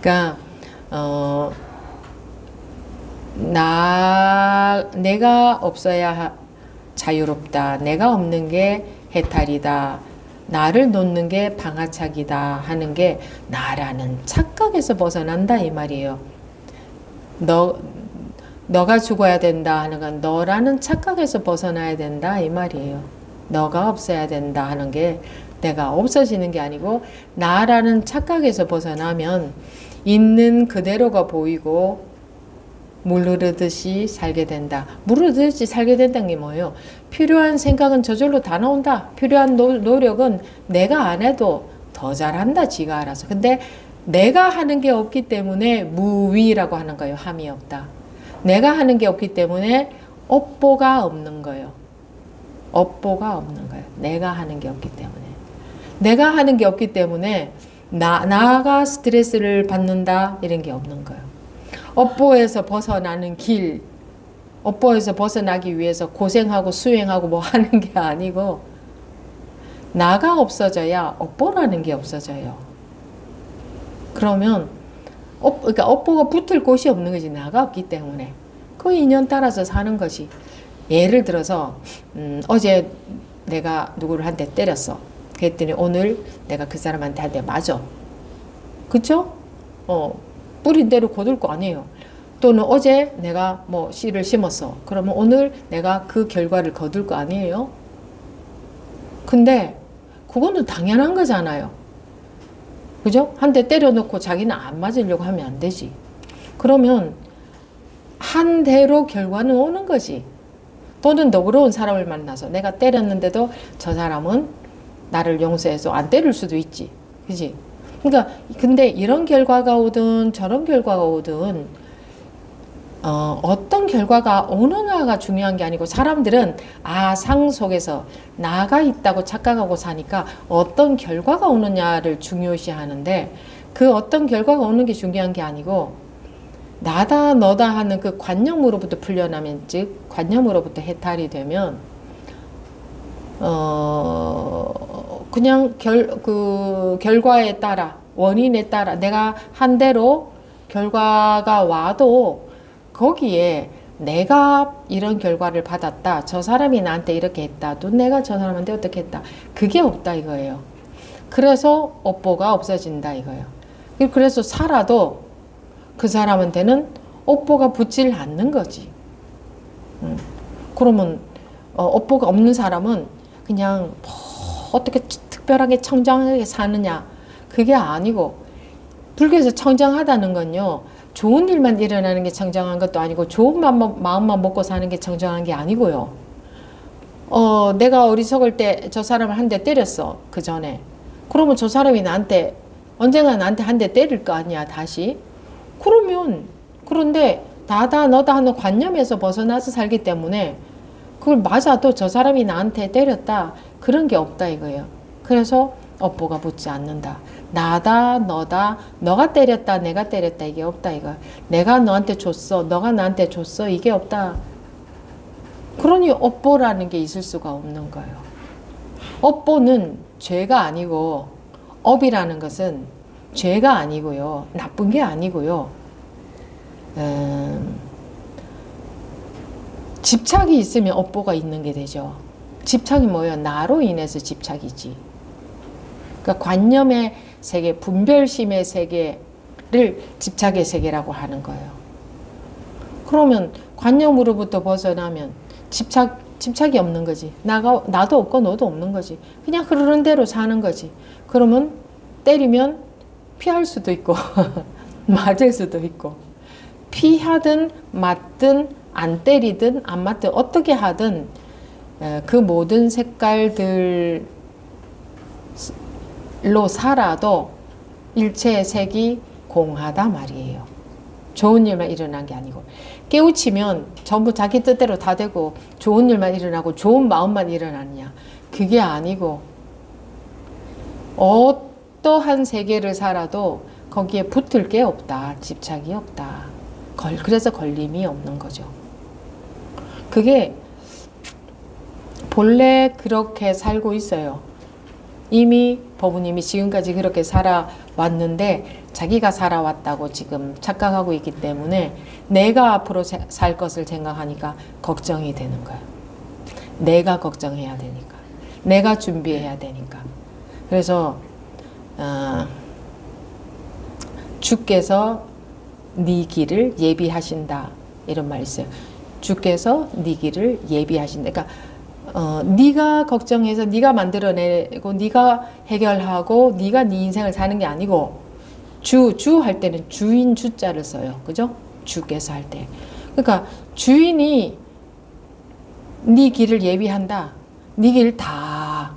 그러니까 내가 없어야 자유롭다. 내가 없는 게 해탈이다. 나를 놓는 게 방아착이다 하는 게 나라는 착각에서 벗어난다 이 말이에요. 너가 죽어야 된다 하는 건 너라는 착각에서 벗어나야 된다 이 말이에요. 너가 없어야 된다 하는 게 내가 없어지는 게 아니고 나라는 착각에서 벗어나면 있는 그대로가 보이고 물 흐르듯이 살게 된다. 물 흐르듯이 살게 된다는 게 뭐예요? 필요한 생각은 저절로 다 나온다. 필요한 노력은 내가 안 해도 더 잘한다. 지가 알아서. 근데 내가 하는 게 없기 때문에 무위라고 하는 거예요. 함이 없다. 내가 하는 게 없기 때문에 업보가 없는 거예요. 업보가 없는 거예요. 내가 하는 게 없기 때문에. 내가 하는 게 없기 때문에 나가 스트레스를 받는다 이런 게 없는 거예요. 업보에서 벗어나는 길, 업보에서 벗어나기 위해서 고생하고 수행하고 뭐 하는 게 아니고 나가 없어져야 업보라는 게 없어져요. 그러면 그러니까 업보가 붙을 곳이 없는 거지. 나가 없기 때문에 그 인연 따라서 사는 것이. 예를 들어서 어제 내가 누구를 한 대 때렸어. 그랬더니 오늘 내가 그 사람한테 한 대 맞아. 그쵸? 뿌린 대로 거둘 거 아니에요. 또는 어제 내가 뭐 씨를 심었어. 그러면 오늘 내가 그 결과를 거둘 거 아니에요? 근데 그거는 당연한 거잖아요. 그죠? 한 대 때려놓고 자기는 안 맞으려고 하면 안 되지. 그러면 한 대로 결과는 오는 거지. 또는 너그러운 사람을 만나서 내가 때렸는데도 저 사람은 나를 용서해서 안 때릴 수도 있지. 그지? 그러니까 근데 이런 결과가 오든 저런 결과가 오든 어떤 결과가 오느냐가 중요한 게 아니고 사람들은 상 속에서 나가 있다고 착각하고 사니까 어떤 결과가 오느냐를 중요시 하는데 그 어떤 결과가 오는 게 중요한 게 아니고 나다 너다 하는 그 관념으로부터 풀려나면 즉 관념으로부터 해탈이 되면 그냥 그 결과에 따라 원인에 따라 내가 한 대로 결과가 와도 거기에 내가 이런 결과를 받았다. 저 사람이 나한테 이렇게 했다. 또 내가 저 사람한테 어떻게 했다. 그게 없다 이거예요. 그래서 업보가 없어진다 이거예요. 그래서 살아도 그 사람한테는 업보가 붙질 않는 거지. 그러면 업보가 없는 사람은 그냥 뭐 어떻게 특별하게 청정하게 사느냐 그게 아니고 불교에서 청정하다는 건요 좋은 일만 일어나는 게 청정한 것도 아니고 좋은 마음만 먹고 사는 게 청정한 게 아니고요. 내가 어리석을 때 저 사람을 한 대 때렸어 그 전에. 그러면 저 사람이 나한테 언젠가 나한테 한 대 때릴 거 아니야 다시. 그런데 나다 너다 하는 관념에서 벗어나서 살기 때문에 그걸 맞아도 저 사람이 나한테 때렸다 그런 게 없다 이거예요. 그래서 업보가 붙지 않는다. 나다 너다 너가 때렸다 내가 때렸다 이게 없다 이거. 내가 너한테 줬어 너가 나한테 줬어 이게 없다. 그러니 업보라는 게 있을 수가 없는 거예요. 업보는 죄가 아니고 업이라는 것은 죄가 아니고요 나쁜 게 아니고요 집착이 있으면 업보가 있는 게 되죠. 집착이 뭐예요? 나로 인해서 집착이지. 그러니까 관념의 세계, 분별심의 세계를 집착의 세계라고 하는 거예요. 그러면 관념으로부터 벗어나면 집착이 없는 거지. 나도 없고 너도 없는 거지. 그냥 흐르는 대로 사는 거지. 그러면 때리면 피할 수도 있고 맞을 수도 있고 피하든 맞든 안 때리든 안 맞든 어떻게 하든 그 모든 색깔들로 살아도 일체의 색이 공하다 말이에요. 좋은 일만 일어난 게 아니고 깨우치면 전부 자기 뜻대로 다 되고 좋은 일만 일어나고 좋은 마음만 일어나느냐, 그게 아니고 어떠한 세계를 살아도 거기에 붙을 게 없다, 집착이 없다. 그래서 걸림이 없는 거죠. 그게 본래 그렇게 살고 있어요. 이미 법부님이 지금까지 그렇게 살아왔는데 자기가 살아왔다고 지금 착각하고 있기 때문에 내가 앞으로 살 것을 생각하니까 걱정이 되는 거예요. 내가 걱정해야 되니까. 내가 준비해야 되니까. 그래서 주께서 네 길을 예비하신다, 이런 말이 있어요. 주께서 네 길을 예비하신다. 그러니까 네가 걱정해서 네가 만들어내고 네가 해결하고 네가 네 인생을 사는 게 아니고 주 할 때는 주인 주자를 써요. 그죠? 주께서 할 때. 그러니까 주인이 네 길을 예비한다. 네 길 다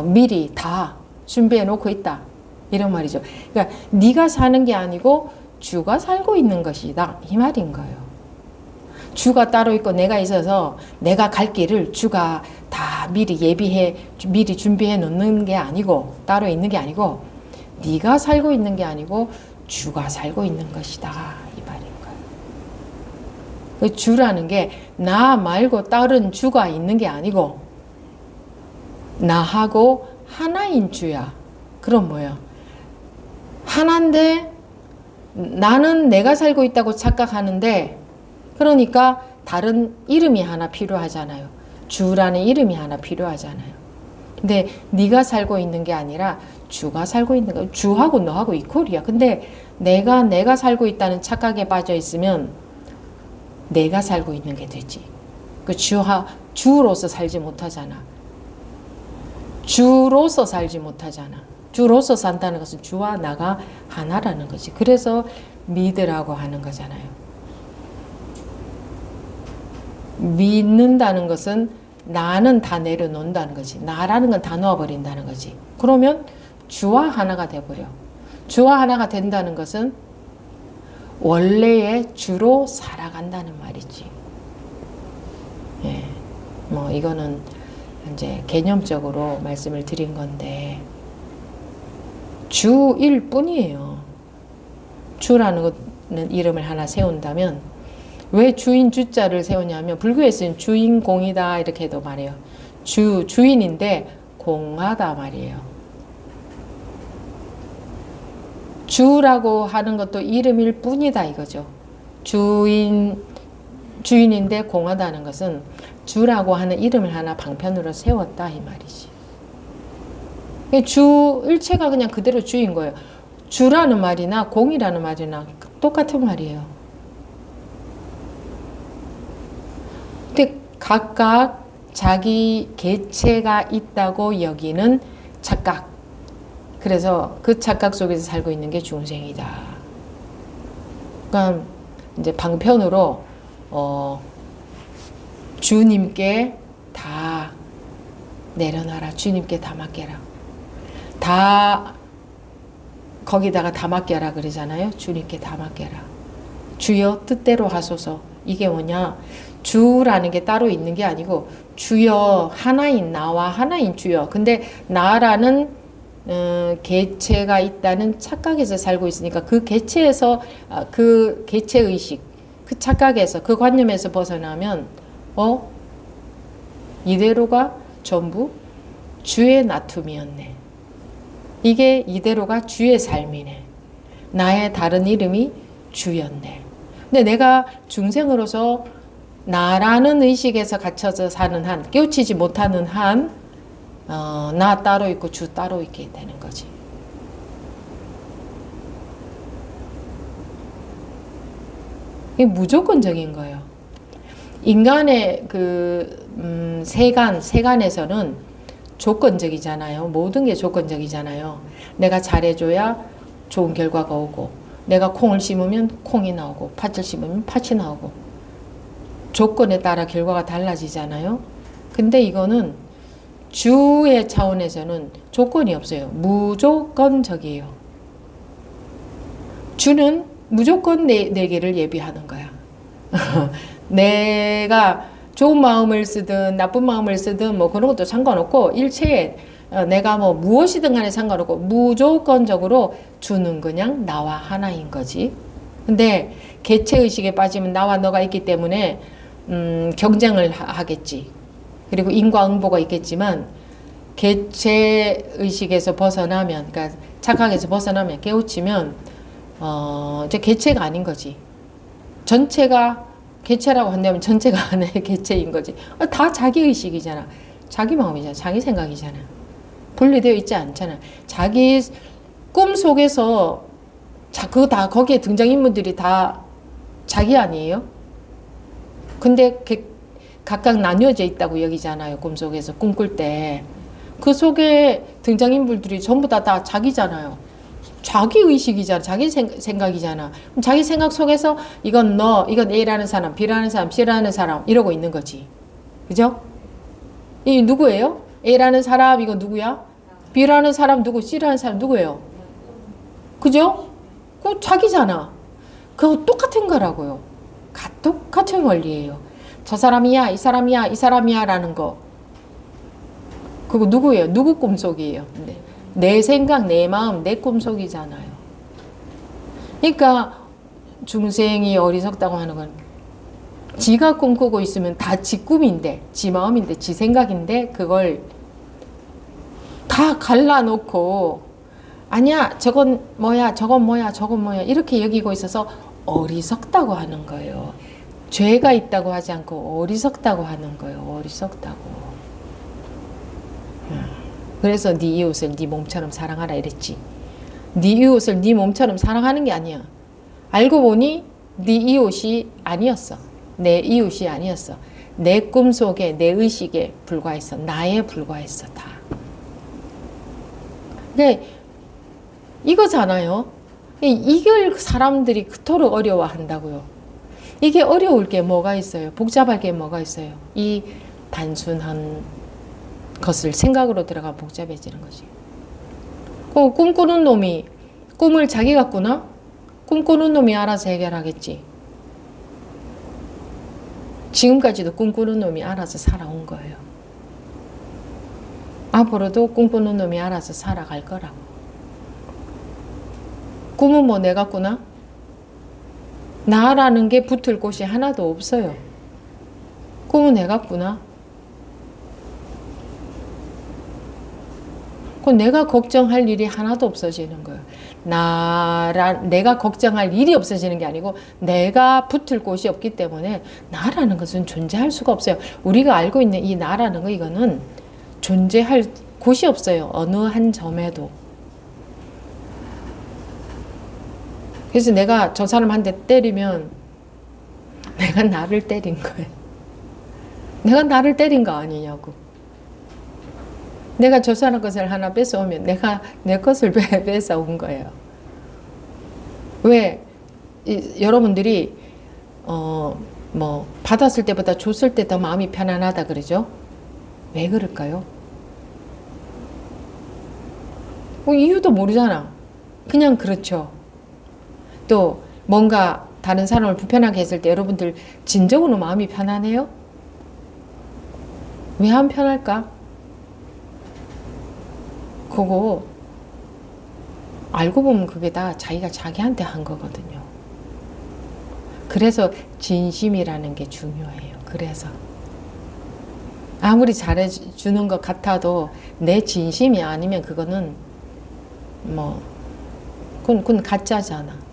미리 다 준비해 놓고 있다. 이런 말이죠. 그러니까 네가 사는 게 아니고 주가 살고 있는 것이다, 이 말인 거예요. 주가 따로 있고 내가 있어서 내가 갈 길을 주가 다 미리 미리 준비해 놓는 게 아니고, 따로 있는 게 아니고, 네가 살고 있는 게 아니고 주가 살고 있는 것이다, 이 말인 거예요. 그 주라는 게 나 말고 다른 주가 있는 게 아니고 나하고 하나인 주야. 그럼 뭐예요? 하나인데 나는 내가 살고 있다고 착각하는데, 그러니까 다른 이름이 하나 필요하잖아요. 주라는 이름이 하나 필요하잖아요. 근데 네가 살고 있는 게 아니라 주가 살고 있는 거야. 주하고 너하고 이퀄이야. 근데 내가 살고 있다는 착각에 빠져 있으면 내가 살고 있는 게 되지. 그 주로서 살지 못하잖아. 주로서 살지 못하잖아. 주로서 산다는 것은 주와 나가 하나라는 거지. 그래서 믿으라고 하는 거잖아요. 믿는다는 것은 나는 다 내려놓는다는 거지. 나라는 건 다 놓아버린다는 거지. 그러면 주와 하나가 돼버려. 주와 하나가 된다는 것은 원래의 주로 살아간다는 말이지. 예. 뭐 이거는 이제 개념적으로 말씀을 드린 건데, 주일 뿐이에요. 주라는 것은 이름을 하나 세운다면, 왜 주인 주자를 세우냐면 불교에서는 주인공이다 이렇게도 말해요. 주인인데 공하다 말이에요. 주라고 하는 것도 이름일 뿐이다 이거죠. 주인인데 공하다는 것은 주라고 하는 이름을 하나 방편으로 세웠다 이 말이지. 주 일체가 그냥 그대로 주인 거예요. 주라는 말이나 공이라는 말이나 똑같은 말이에요. 근데 각각 자기 개체가 있다고 여기는 착각. 그래서 그 착각 속에서 살고 있는 게 중생이다. 그러니까 이제 방편으로 주님께 다 내려놔라. 주님께 다 맡겨라. 다 거기다가 다 맡겨라 그러잖아요. 주님께 다 맡겨라. 주여 뜻대로 하소서. 이게 뭐냐? 주라는 게 따로 있는 게 아니고 주여, 하나인 나와 하나인 주여. 근데 나라는 개체가 있다는 착각에서 살고 있으니까 그 개체에서 그 개체의식, 그 착각에서 그 관념에서 벗어나면 이대로가 전부 주의 나툼이었네. 이게 이대로가 주의 삶이네. 나의 다른 이름이 주였네. 근데 내가 중생으로서 나라는 의식에서 갇혀서 사는 한, 깨우치지 못하는 한, 나 따로 있고 주 따로 있게 되는 거지. 이게 무조건적인 거예요. 인간의 그 세간에서는 조건적이잖아요. 모든 게 조건적이잖아요. 내가 잘해줘야 좋은 결과가 오고, 내가 콩을 심으면 콩이 나오고 팥을 심으면 팥이 나오고 조건에 따라 결과가 달라지잖아요. 근데 이거는 주의 차원에서는 조건이 없어요. 무조건적이에요. 주는 무조건 내 개를 예비하는 거야. 내가 좋은 마음을 쓰든 나쁜 마음을 쓰든 뭐 그런 것도 상관없고 일체에 내가 뭐 무엇이든 간에 상관없고 무조건적으로 주는 그냥 나와 하나인 거지. 근데 개체의식에 빠지면 나와 너가 있기 때문에 경쟁을 하겠지. 그리고 인과응보가 있겠지만 개체의식에서 벗어나면 그러니까 착각에서 벗어나면 깨우치면 이제 개체가 아닌 거지. 전체가 개체라고 한다면 전체가 하나의 개체인 거지. 다 자기 의식이잖아. 자기 마음이잖아. 자기 생각이잖아. 분리되어 있지 않잖아. 자기 꿈 속에서 그거 다 거기에 등장인물들이 다 자기 아니에요? 근데 각각 나뉘어져 있다고 여기잖아요. 꿈속에서 꿈꿀 때. 그 속에 등장인물들이 전부 다 자기잖아요. 자기 의식이잖아. 자기 생각이잖아. 그럼 자기 생각 속에서 이건 너, 이건 A라는 사람, B라는 사람, C라는 사람 이러고 있는 거지. 그죠? 이 누구예요? A라는 사람 이거 누구야? B라는 사람 누구? C라는 사람 누구예요? 그죠? 그거 자기잖아. 그거 똑같은 거라고요. 똑같은 원리예요. 저 사람이야, 이 사람이야, 이 사람이야 라는 거. 그거 누구예요? 누구 꿈속이에요? 내 생각, 내 마음, 내 꿈속이잖아요. 그러니까 중생이 어리석다고 하는 건 지가 꿈꾸고 있으면 다 지 꿈인데, 지 마음인데, 지 생각인데 그걸 다 갈라놓고 아니야, 저건 뭐야, 저건 뭐야, 저건 뭐야 이렇게 여기고 있어서 어리석다고 하는 거예요. 죄가 있다고 하지 않고 어리석다고 하는 거예요. 어리석다고. 그래서 네 이웃을 네 몸처럼 사랑하라 이랬지. 네 이웃을 네 몸처럼 사랑하는 게 아니야. 알고 보니 네 이웃이 아니었어. 내 이웃이 아니었어. 내 꿈속에 내 의식에 불과했어. 나에 불과했어. 다. 근데 이거잖아요. 이걸 사람들이 그토록 어려워한다고요. 이게 어려울 게 뭐가 있어요? 복잡할 게 뭐가 있어요? 이 단순한 것을 생각으로 들어가 복잡해지는 거지. 꿈꾸는 놈이 꿈을 자기가 꾸나? 꿈꾸는 놈이 알아서 해결하겠지. 지금까지도 꿈꾸는 놈이 알아서 살아온 거예요. 앞으로도 꿈꾸는 놈이 알아서 살아갈 거라고. 꿈은 뭐 내가 꾸나? 나라는 게 붙을 곳이 하나도 없어요. 꿈은 내가 꾸나? 그럼 내가 걱정할 일이 하나도 없어지는 거예요. 내가 걱정할 일이 없어지는 게 아니고 내가 붙을 곳이 없기 때문에 나라는 것은 존재할 수가 없어요. 우리가 알고 있는 이 나라는 거 이거는 존재할 곳이 없어요. 어느 한 점에도. 그래서 내가 저 사람 한 대 때리면 내가 나를 때린 거예요. 내가 나를 때린 거 아니냐고. 내가 저 사람 것을 하나 뺏어오면 내가 내 것을 뺏어온 거예요. 왜? 여러분들이 뭐 받았을 때보다 줬을 때 더 마음이 편안하다 그러죠? 왜 그럴까요? 이유도 모르잖아. 그냥 그렇죠. 또 뭔가 다른 사람을 불편하게 했을 때 여러분들 진정으로 마음이 편안해요? 왜 안 편할까? 그거 알고 보면 그게 다 자기가 자기한테 한 거거든요. 그래서 진심이라는 게 중요해요. 그래서 아무리 잘해주는 것 같아도 내 진심이 아니면 그거는 그건 가짜잖아.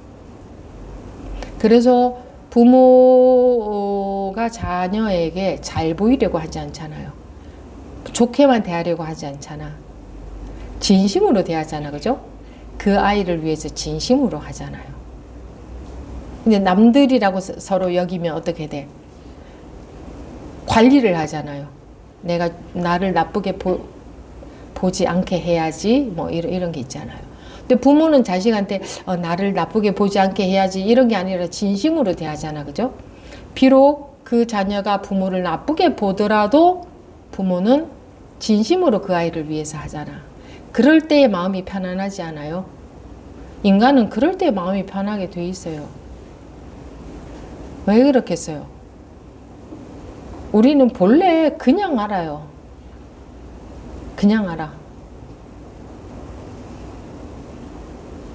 그래서 부모가 자녀에게 잘 보이려고 하지 않잖아요. 좋게만 대하려고 하지 않잖아. 진심으로 대하잖아. 그죠? 그 아이를 위해서 진심으로 하잖아요. 근데 남들이라고 서로 여기면 어떻게 돼? 관리를 하잖아요. 내가 나를 나쁘게 보지 않게 해야지 뭐 이런 게 있잖아요. 근데 부모는 자식한테 나를 나쁘게 보지 않게 해야지 이런 게 아니라 진심으로 대하잖아. 그죠? 비록 그 자녀가 부모를 나쁘게 보더라도 부모는 진심으로 그 아이를 위해서 하잖아. 그럴 때의 마음이 편안하지 않아요? 인간은 그럴 때 마음이 편하게 돼 있어요. 왜 그렇겠어요? 우리는 본래 그냥 알아요. 그냥 알아.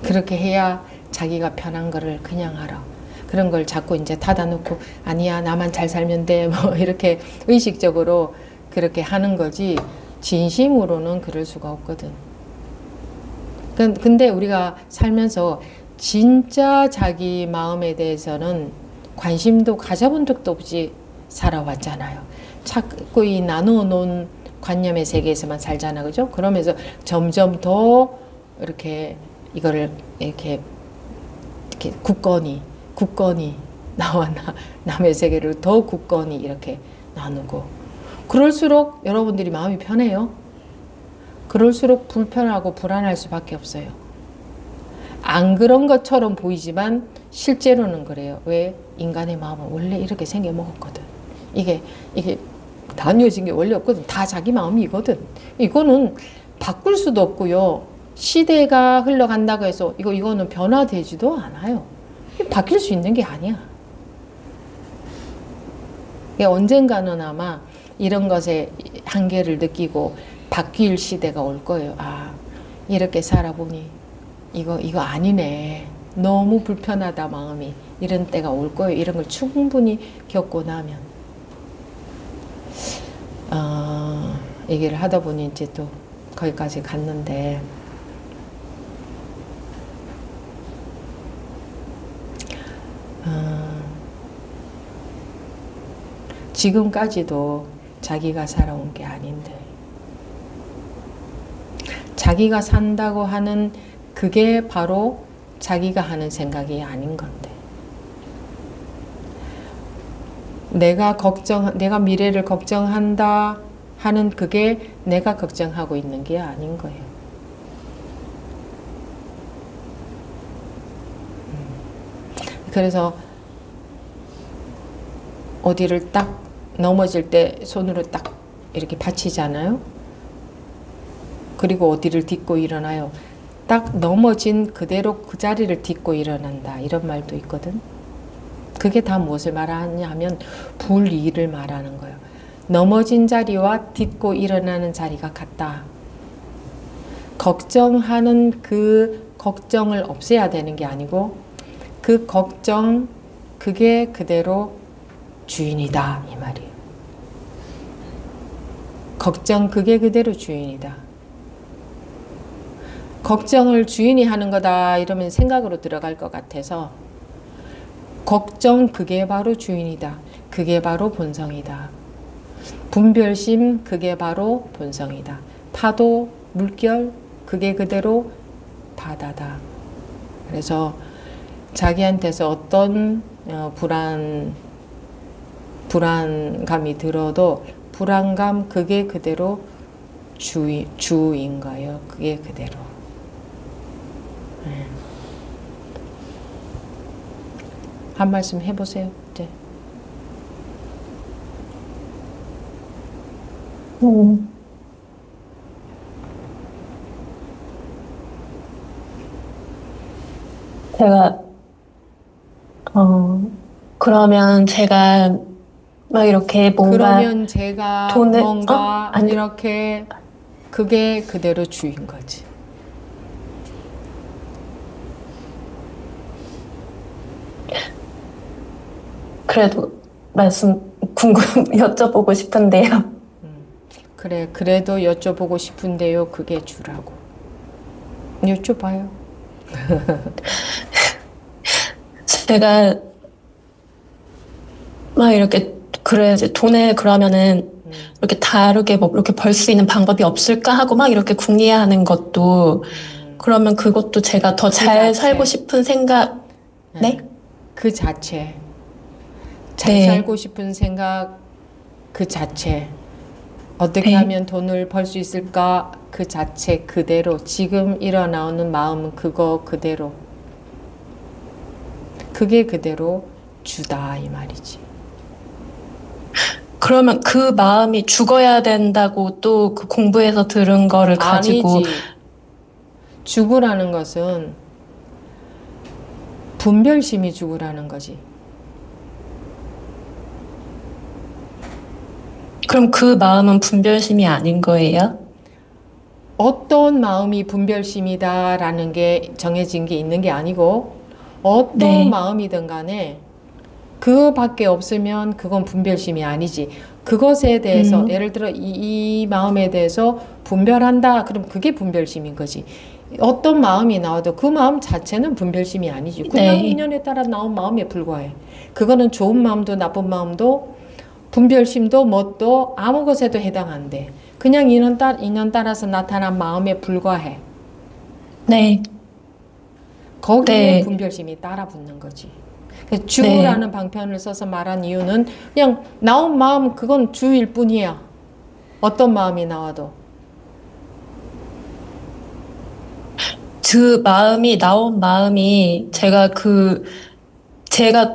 그렇게 해야 자기가 편한 거를 그냥 알아. 그런 걸 자꾸 이제 닫아놓고 아니야 나만 잘 살면 돼 뭐 이렇게 의식적으로 그렇게 하는 거지 진심으로는 그럴 수가 없거든. 근데 우리가 살면서 진짜 자기 마음에 대해서는 관심도 가져본 적도 없이 살아왔잖아요. 자꾸 이 나누어 놓은 관념의 세계에서만 살잖아. 그죠? 그러면서 점점 더 이렇게 이거를 이렇게 굳건히 나와 남의 세계를 더 굳건히 이렇게 나누고 그럴수록 여러분들이 마음이 편해요. 그럴수록 불편하고 불안할 수밖에 없어요. 안 그런 것처럼 보이지만 실제로는 그래요. 왜? 인간의 마음은 원래 이렇게 생겨 먹었거든. 이게 나뉘어진 게 원래 없거든. 다 자기 마음이거든. 이거는 바꿀 수도 없고요. 시대가 흘러간다고 해서 이거는 변화되지도 않아요. 바뀔 수 있는 게 아니야. 언젠가는 아마 이런 것에 한계를 느끼고 바뀔 시대가 올 거예요. 아, 이렇게 살아보니 이거 아니네. 너무 불편하다 마음이. 이런 때가 올 거예요. 이런 걸 충분히 겪고 나면. 얘기를 하다 보니 이제 또 거기까지 갔는데 지금까지도 자기가 살아온 게 아닌데 자기가 산다고 하는 그게 바로 자기가 하는 생각이 아닌 건데 내가 미래를 걱정한다 하는 그게 내가 걱정하고 있는 게 아닌 거예요. 그래서 어디를 딱 넘어질 때 손으로 딱 이렇게 받치잖아요. 그리고 어디를 딛고 일어나요. 딱 넘어진 그대로 그 자리를 딛고 일어난다. 이런 말도 있거든. 그게 다 무엇을 말하냐 하면 불이를 말하는 거예요. 넘어진 자리와 딛고 일어나는 자리가 같다. 걱정하는 그 걱정을 없애야 되는 게 아니고 그 걱정 그게 그대로 주인이다 이 말이에요. 걱정 그게 그대로 주인이다. 걱정을 주인이 하는 거다 이러면 생각으로 들어갈 것 같아서 걱정 그게 바로 주인이다. 그게 바로 본성이다. 분별심 그게 바로 본성이다. 파도, 물결 그게 그대로 바다다. 그래서 자기한테서 어떤 불안감이 들어도 불안감 그게 그대로 주인 거예요. 그게 그대로. 네. 한 말씀 해보세요. 이제. 제가 그러면 제가 막 이렇게 뭔가 그러면 제가 뭔가 아니, 이렇게 그게 그대로 주인 거지. 그래도 여쭤보고 싶은데요. 그래, 그래도 여쭤보고 싶은데요. 그게 주라고. 여쭤봐요. 제가 막 이렇게 그래 이제 돈을 그러면은 이렇게 다르게 뭐 이렇게 벌 수 있는 방법이 없을까 하고 막 이렇게 궁리하는 것도 그러면 그것도 제가 더 잘 살고 싶은 생각 네? 그 자체 잘 네. 살고 싶은 생각 그 자체 어떻게 네. 하면 돈을 벌 수 있을까? 그 자체 그대로 지금 일어나오는 마음은 그거 그대로 그게 그대로 주다 이 말이지. 그러면 그 마음이 죽어야 된다고 또 그 공부에서 들은 거를 가지고 아니지. 죽으라는 것은 분별심이 죽으라는 거지. 그럼 그 마음은 분별심이 아닌 거예요? 어떤 마음이 분별심이다라는 게 정해진 게 있는 게 아니고 어떤 네. 마음이든 간에 그밖에 없으면 그건 분별심이 아니지. 그것에 대해서 예를 들어 이 마음에 대해서 분별한다. 그럼 그게 분별심인 거지. 어떤 마음이 나와도 그 마음 자체는 분별심이 아니지. 그냥 네. 인연에 따라 나온 마음에 불과해. 그거는 좋은 마음도 나쁜 마음도 분별심도 뭣도 아무 것에도 해당 안 돼. 그냥 인연 따라서 나타난 마음에 불과해. 네. 거기에 네. 분별심이 따라 붙는 거지. 그래서 주라는 방편을 써서 말한 이유는 그냥 나온 마음 그건 주일 뿐이야. 어떤 마음이 나와도. 그 마음이, 나온 마음이 제가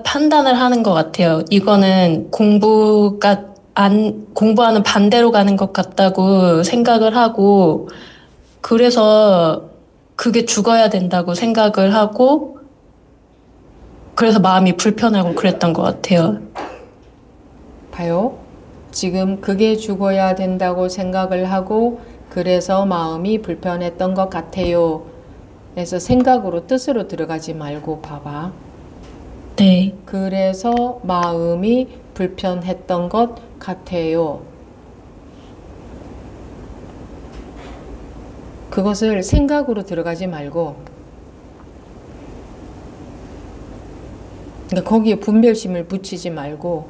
판단을 하는 것 같아요. 이거는 공부하는 반대로 가는 것 같다고 생각을 하고, 그래서 그게 죽어야 된다고 생각을 하고, 그래서 마음이 불편하고 그랬던 것 같아요. 봐요. 지금 그게 죽어야 된다고 생각을 하고 그래서 마음이 불편했던 것 같아요. 그래서 생각으로 뜻으로 들어가지 말고 봐봐. 네. 그래서 마음이 불편했던 것 같아요. 그것을 생각으로 들어가지 말고 그러니까 거기에 분별심을 붙이지 말고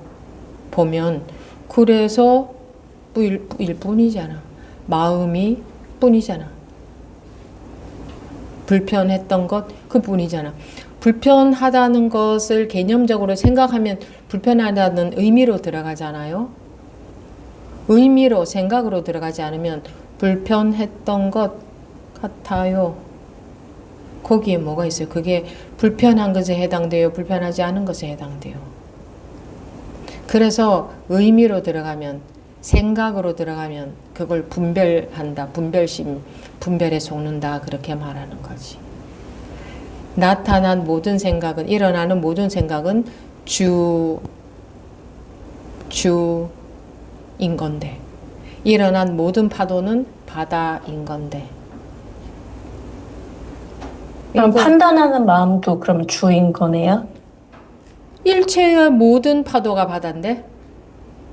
보면 그래서 일 뿐이잖아. 마음이 뿐이잖아. 불편했던 것 그뿐이잖아. 불편하다는 것을 개념적으로 생각하면 불편하다는 의미로 들어가잖아요. 의미로 생각으로 들어가지 않으면 불편했던 것 같아요. 거기에 뭐가 있어요? 그게 불편한 것에 해당돼요? 불편하지 않은 것에 해당돼요? 그래서 의미로 들어가면 생각으로 들어가면 그걸 분별한다. 분별심, 분별에 속는다. 그렇게 말하는 거지. 나타난 모든 생각은 일어나는 모든 생각은 주인 건데 일어난 모든 파도는 바다인 건데 그럼 판단하는 마음도 그럼 주인 거네요? 일체의 모든 파도가 바다인데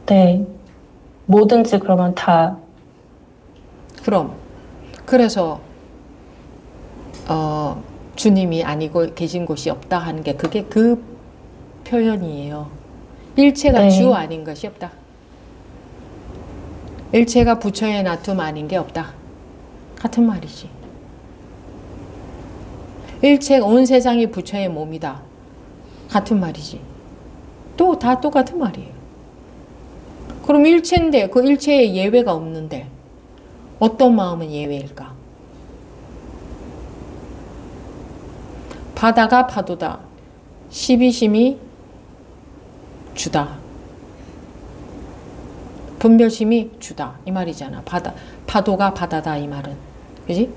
네. 뭐든지 그러면 다. 그럼 그래서 주님이 아니고 계신 곳이 없다 하는 게 그게 그 표현이에요. 일체가 네. 주 아닌 것이 없다. 일체가 부처의 나툼 아닌 게 없다. 같은 말이지. 일체 온 세상이 부처의 몸이다. 같은 말이지. 또 다 똑같은 말이에요. 그럼 일체인데 그 일체에 예외가 없는데 어떤 마음은 예외일까? 바다가 파도다. 시비심이 주다. 분별심이 주다. 이 말이잖아. 파도가 바다다. 이 말은. 그지?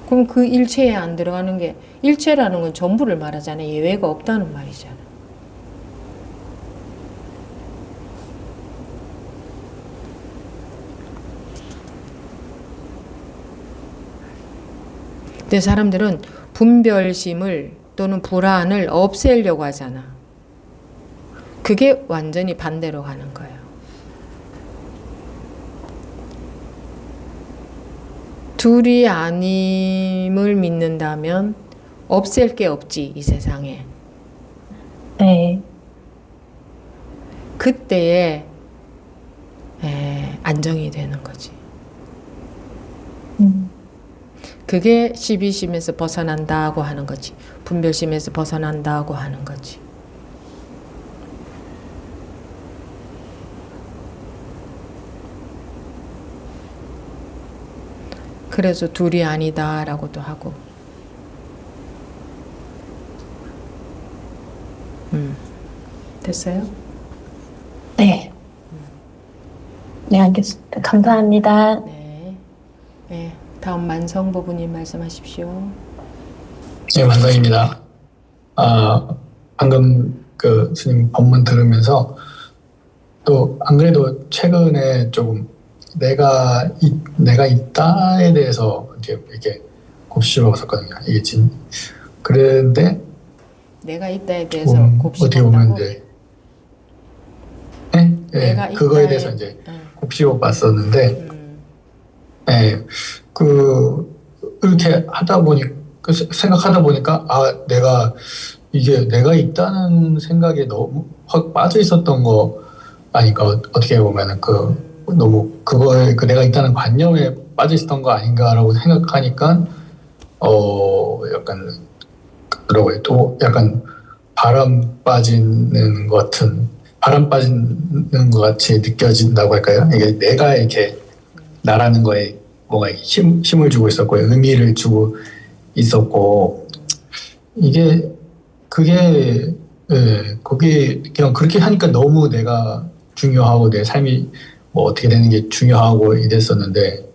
그럼 그 일체에 안 들어가는 게 일체라는 건 전부를 말하잖아. 예외가 없다는 말이잖아. 근데 사람들은 분별심을 또는 불안을 없애려고 하잖아. 그게 완전히 반대로 가는 거예요. 둘이 아님을 믿는다면 없앨 게 없지, 이 세상에. 네. 그때에 안정이 되는 거지. 그게 시비심에서 벗어난다고 하는 거지. 분별심에서 벗어난다고 하는 거지. 그래서 둘이 아니다라고도 하고. 됐어요? 네. 네, 알겠습니다. 감사합니다. 네. 네. 다음 만성 부부님 말씀하십시오. 네, 만성입니다. 방금 그 스님 법문 들으면서 또 안 그래도 최근에 조금 내가 있다에 대해서 이렇게 곱씹었었거든요. 이게 그런데 내가 있다에 대해서 어떻게 보면 곱씹었다고? 이제 네? 내가 네, 그거에 있다에- 대해서 이제 곱씹어 봤었는데 음, 네, 이렇게 하다 보니 생각하다 보니까 내가 있다는 생각에 너무 확 빠져 있었던 거 아닌가. 어떻게 보면은 너무 그거에 내가 있다는 관념에 빠져 있었던 거 아닌가라고 생각하니까 약간 그러고요. 또 약간 바람 빠지는 것 같이 느껴진다고 할까요? 이게 내가 이렇게 나라는 거에 뭔가 힘을 주고 있었고 의미를 주고 있었고 그게 거기 그냥 그렇게 하니까 너무 내가 중요하고 내 삶이 뭐 어떻게 되는 게 중요하고 이랬었는데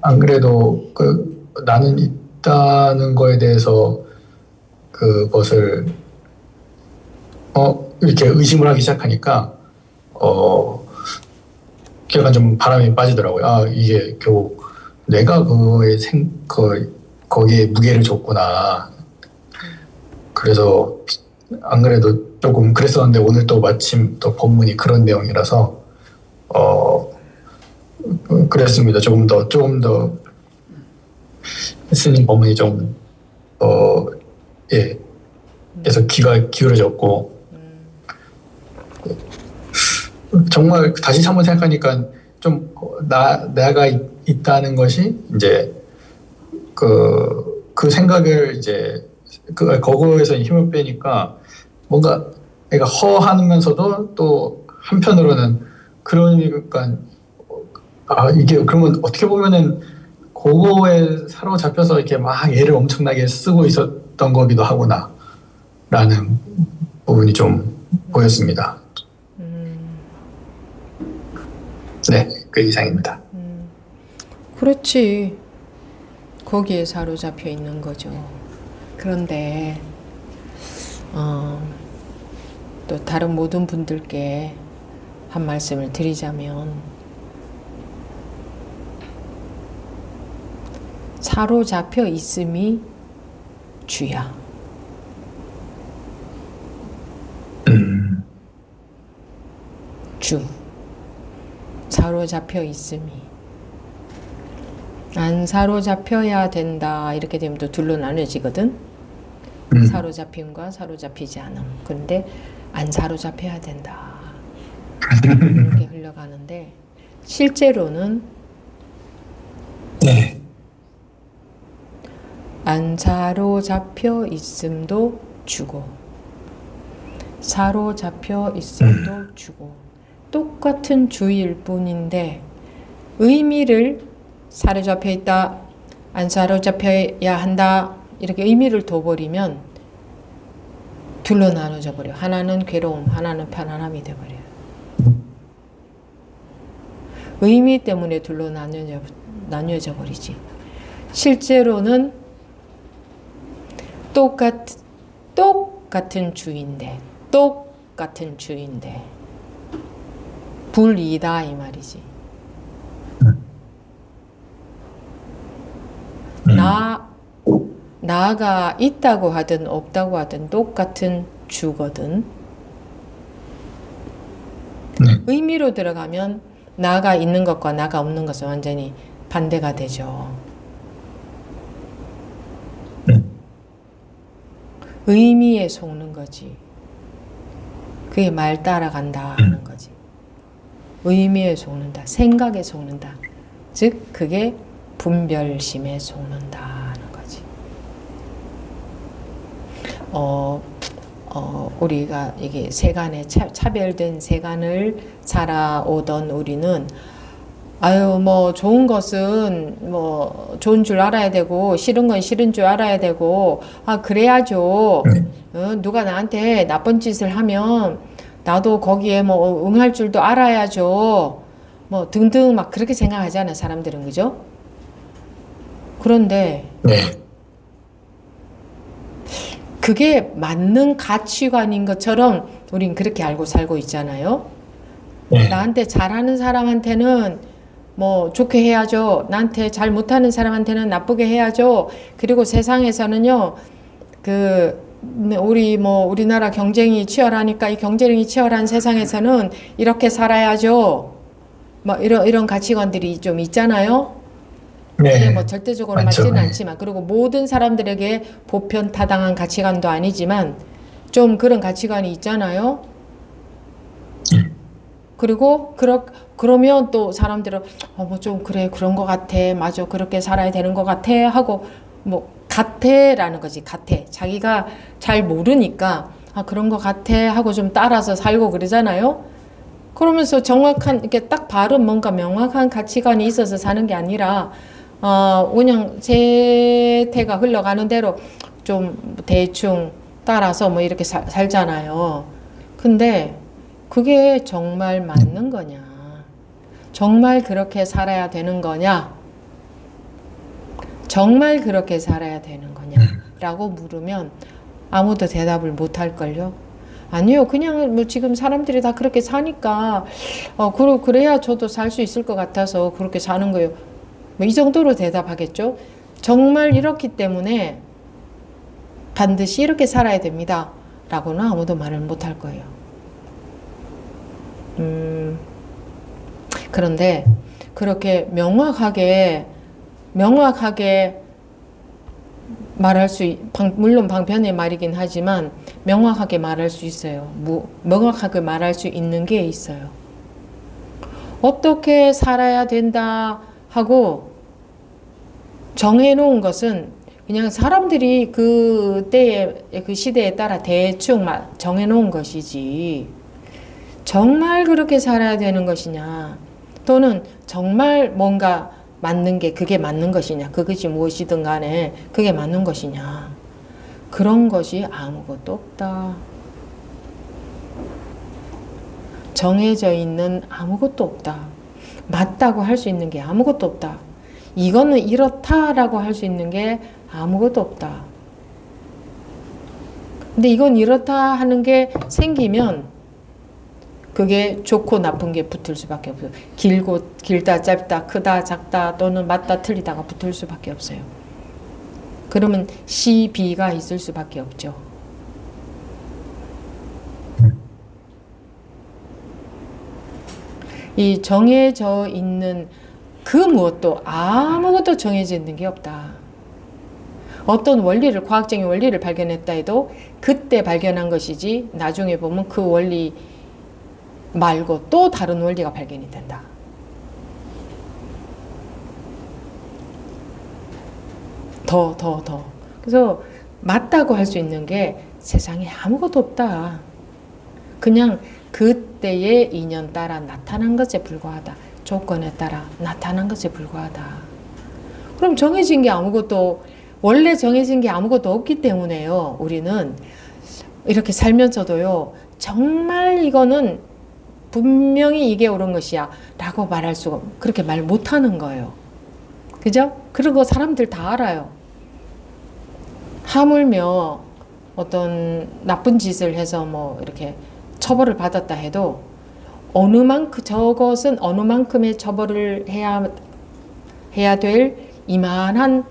안 그래도 나는 있다는 거에 대해서 그것을 이렇게 의심을 하기 시작하니까 약간 좀 바람이 빠지더라고요. 이게 결국 내가 거기에 무게를 줬구나. 그래서 안 그래도 조금 그랬었는데 오늘 또 마침 또 법문이 그런 내용이라서 그랬습니다. 조금 더 스님 법문이 좀 계속 귀가 기울어졌고 정말 다시 한번 생각하니까 좀 내가 있다는 것이 이제 그 생각을 이제 거기에서 힘을 빼니까 뭔가 내가 허하면서도 또 한편으로는 그러니까 이게 그러면 어떻게 보면은 그거에 사로잡혀서 이렇게 막 애를 엄청나게 쓰고 있었던 거기도 하구나라는 부분이 좀 보였습니다. 네, 그 이상입니다. 그렇지. 거기에 사로잡혀 있는 거죠. 그런데 또 다른 모든 분들께 한 말씀을 드리자면 사로잡혀 있음이 주야. 주. 사로잡혀 있음이. 안 사로잡혀야 된다. 이렇게 되면 또 둘로 나눠지거든. 사로잡힘과 사로잡히지 않음. 그런데 안 사로잡혀야 된다. 이렇게 흘러가는데 실제로는 네. 안 사로잡혀 있음도 주고 사로잡혀 있음도 주고 똑같은 주일 뿐인데 의미를 사로잡혀 있다, 안 사로잡혀야 한다 이렇게 의미를 둬버리면 둘로 나눠져 버려. 하나는 괴로움, 하나는 편안함이 돼버려요. 의미 때문에 둘로 나뉘어져 버리지. 실제로는 똑같은 주인데 불이다 이 말이지. 나가 있다고 하든 없다고 하든 똑같은 주거든. 의미로 들어가면 나가 있는 것과 나가 없는 것은 완전히 반대가 되죠. 의미에 속는 거지. 그게 말 따라간다 하는 거지. 의미에 속는다. 생각에 속는다. 즉 그게 분별심에 속는다 하는 거지. 우리가 이게 세간에 차별된 세간을 살아오던 우리는 아유, 뭐, 좋은 것은, 뭐, 좋은 줄 알아야 되고, 싫은 건 싫은 줄 알아야 되고, 아, 그래야죠. 네. 누가 나한테 나쁜 짓을 하면, 나도 거기에 뭐, 응할 줄도 알아야죠. 뭐, 등등 막 그렇게 생각하잖아요, 사람들은. 그죠? 그런데, 네. 그게 맞는 가치관인 것처럼, 우린 그렇게 알고 살고 있잖아요. 네. 나한테 잘하는 사람한테는 뭐 좋게 해야죠. 나한테 잘 못하는 사람한테는 나쁘게 해야죠. 그리고 세상에서는요, 우리나라 경쟁이 치열하니까 이 경쟁이 치열한 세상에서는 이렇게 살아야죠. 뭐 이런 가치관들이 좀 있잖아요. 네. 이게 뭐 절대적으로 맞죠. 맞지는 네. 않지만, 그리고 모든 사람들에게 보편타당한 가치관도 아니지만 좀 그런 가치관이 있잖아요. 그리고 그러면 또 사람들은 뭐 좀 그래 그런 것 같아, 맞아, 그렇게 살아야 되는 것 같아 하고, 뭐 같아라는 거지. 같아, 자기가 잘 모르니까 아 그런 것 같아 하고 좀 따라서 살고 그러잖아요. 그러면서 정확한 이렇게 딱 바른 뭔가 명확한 가치관이 있어서 사는 게 아니라 그냥 세태가 흘러가는 대로 좀 대충 따라서 뭐 이렇게 살잖아요. 근데 그게 정말 맞는 거냐? 정말 그렇게 살아야 되는 거냐? 정말 그렇게 살아야 되는 거냐? 라고 물으면 아무도 대답을 못 할걸요? 아니요, 그냥 뭐 지금 사람들이 다 그렇게 사니까, 그래야 저도 살 수 있을 것 같아서 그렇게 사는 거예요. 뭐 이 정도로 대답하겠죠? 정말 이렇기 때문에 반드시 이렇게 살아야 됩니다. 라고는 아무도 말을 못 할 거예요. 그런데 그렇게 명확하게 말할 물론 방편의 말이긴 하지만 명확하게 말할 수 있어요. 명확하게 말할 수 있는 게 있어요. 어떻게 살아야 된다 하고 정해놓은 것은 그냥 사람들이 그 시대에 따라 대충 정해놓은 것이지, 정말 그렇게 살아야 되는 것이냐, 또는 정말 뭔가 맞는 게 그게 맞는 것이냐, 그것이 무엇이든 간에 그게 맞는 것이냐, 그런 것이 아무것도 없다. 정해져 있는 아무것도 없다. 맞다고 할 수 있는 게 아무것도 없다. 이거는 이렇다라고 할 수 있는 게 아무것도 없다. 근데 이건 이렇다 하는 게 생기면 그게 좋고 나쁜 게 붙을 수밖에 없어요. 길다 짧다, 크다 작다, 또는 맞다 틀리다가 붙을 수밖에 없어요. 그러면 C, B가 있을 수밖에 없죠. 이 정해져 있는 그 무엇도, 아무것도 정해져 있는 게 없다. 어떤 과학적인 원리를 발견했다 해도 그때 발견한 것이지 나중에 보면 그 원리 말고 또 다른 원리가 발견이 된다. 더. 그래서 맞다고 할 수 있는 게 세상에 아무것도 없다. 그냥 그때의 인연 따라 나타난 것에 불과하다. 조건에 따라 나타난 것에 불과하다. 그럼 원래 정해진 게 아무것도 없기 때문에요. 우리는 이렇게 살면서도요, 정말 이거는 분명히 이게 옳은 것이야 라고 말할 수가, 그렇게 말 못하는 거예요. 그죠? 그리고 사람들 다 알아요. 하물며 어떤 나쁜 짓을 해서 뭐 이렇게 처벌을 받았다 해도 저것은 어느 만큼의 처벌을 해야 될 이만한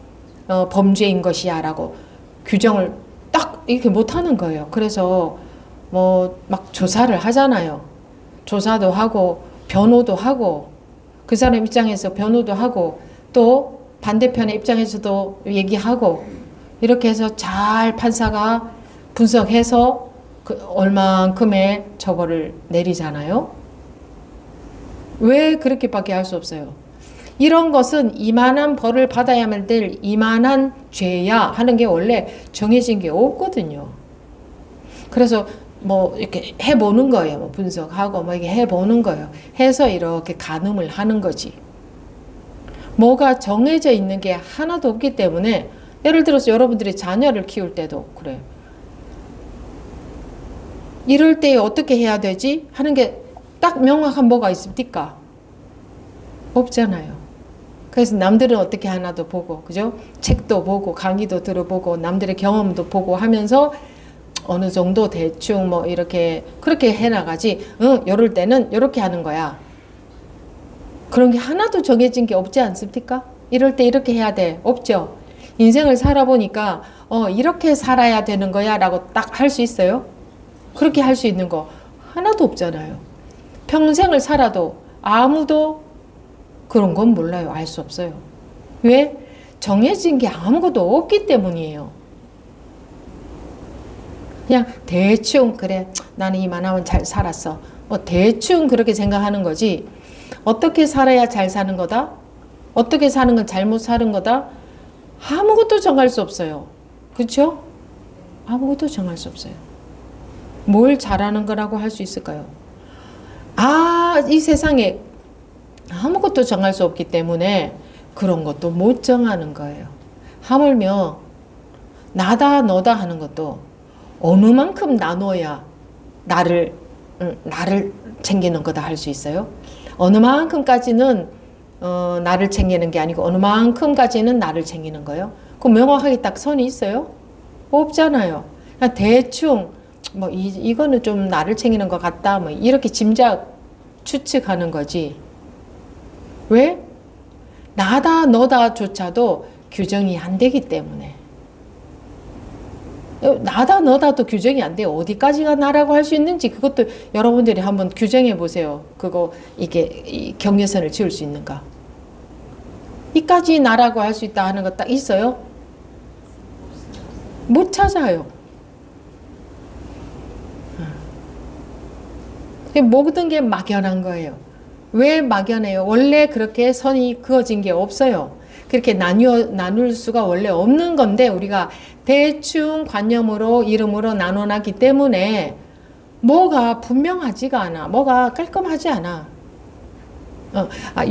범죄인 것이야 라고 규정을 딱 이렇게 못하는 거예요. 그래서 뭐 막 조사를 하잖아요. 조사도 하고 변호도 하고, 그 사람 입장에서 변호도 하고, 또 반대편의 입장에서도 얘기하고, 이렇게 해서 잘 판사가 분석해서 얼만큼의 처벌을 내리잖아요. 왜 그렇게밖에 할 수 없어요? 이런 것은 이만한 벌을 받아야만 될 이만한 죄야 하는 게 원래 정해진 게 없거든요. 그래서 뭐 이렇게 해보는 거예요. 뭐 분석하고 뭐 이렇게 해보는 거예요. 해서 이렇게 가늠을 하는 거지. 뭐가 정해져 있는 게 하나도 없기 때문에 예를 들어서 여러분들이 자녀를 키울 때도 그래요. 이럴 때 어떻게 해야 되지? 하는 게 딱 명확한 뭐가 있습니까? 없잖아요. 그래서 남들은 어떻게 하나도 보고, 그죠? 책도 보고, 강의도 들어보고, 남들의 경험도 보고 하면서 어느 정도 대충 뭐 이렇게, 그렇게 해나가지, 이럴 때는 이렇게 하는 거야. 그런 게 하나도 정해진 게 없지 않습니까? 이럴 때 이렇게 해야 돼. 없죠? 인생을 살아보니까, 이렇게 살아야 되는 거야 라고 딱 할 수 있어요? 그렇게 할 수 있는 거 하나도 없잖아요. 평생을 살아도 아무도 그런 건 몰라요. 알 수 없어요. 왜? 정해진 게 아무것도 없기 때문이에요. 그냥 대충 그래 나는 이만하면 잘 살았어. 대충 그렇게 생각하는 거지. 어떻게 살아야 잘 사는 거다? 어떻게 사는 건 잘못 사는 거다? 아무것도 정할 수 없어요. 그렇죠? 아무것도 정할 수 없어요. 뭘 잘하는 거라고 할 수 있을까요? 이 세상에 아무것도 정할 수 없기 때문에 그런 것도 못 정하는 거예요. 하물며 나다 너다 하는 것도 어느 만큼 나눠야 나를 챙기는 거다 할 수 있어요. 어느 만큼까지는 나를 챙기는 게 아니고 어느 만큼까지는 나를 챙기는 거예요. 그 명확하게 딱 선이 있어요? 없잖아요. 그냥 대충 뭐 이거는 좀 나를 챙기는 것 같다 뭐 이렇게 추측하는 거지. 왜? 나다 너다조차도 규정이 안 되기 때문에. 나다 너다도 규정이 안 돼요. 어디까지가 나라고 할 수 있는지 그것도 여러분들이 한번 규정해 보세요. 이게 이 경계선을 지을 수 있는가? 이까지 나라고 할 수 있다 하는 거 딱 있어요? 못 찾아요. 모든 게 막연한 거예요. 왜 막연해요? 원래 그렇게 선이 그어진 게 없어요. 그렇게 나눌 수가 원래 없는 건데 우리가 대충 관념으로 이름으로 나눠놨기 때문에 뭐가 분명하지가 않아. 뭐가 깔끔하지 않아.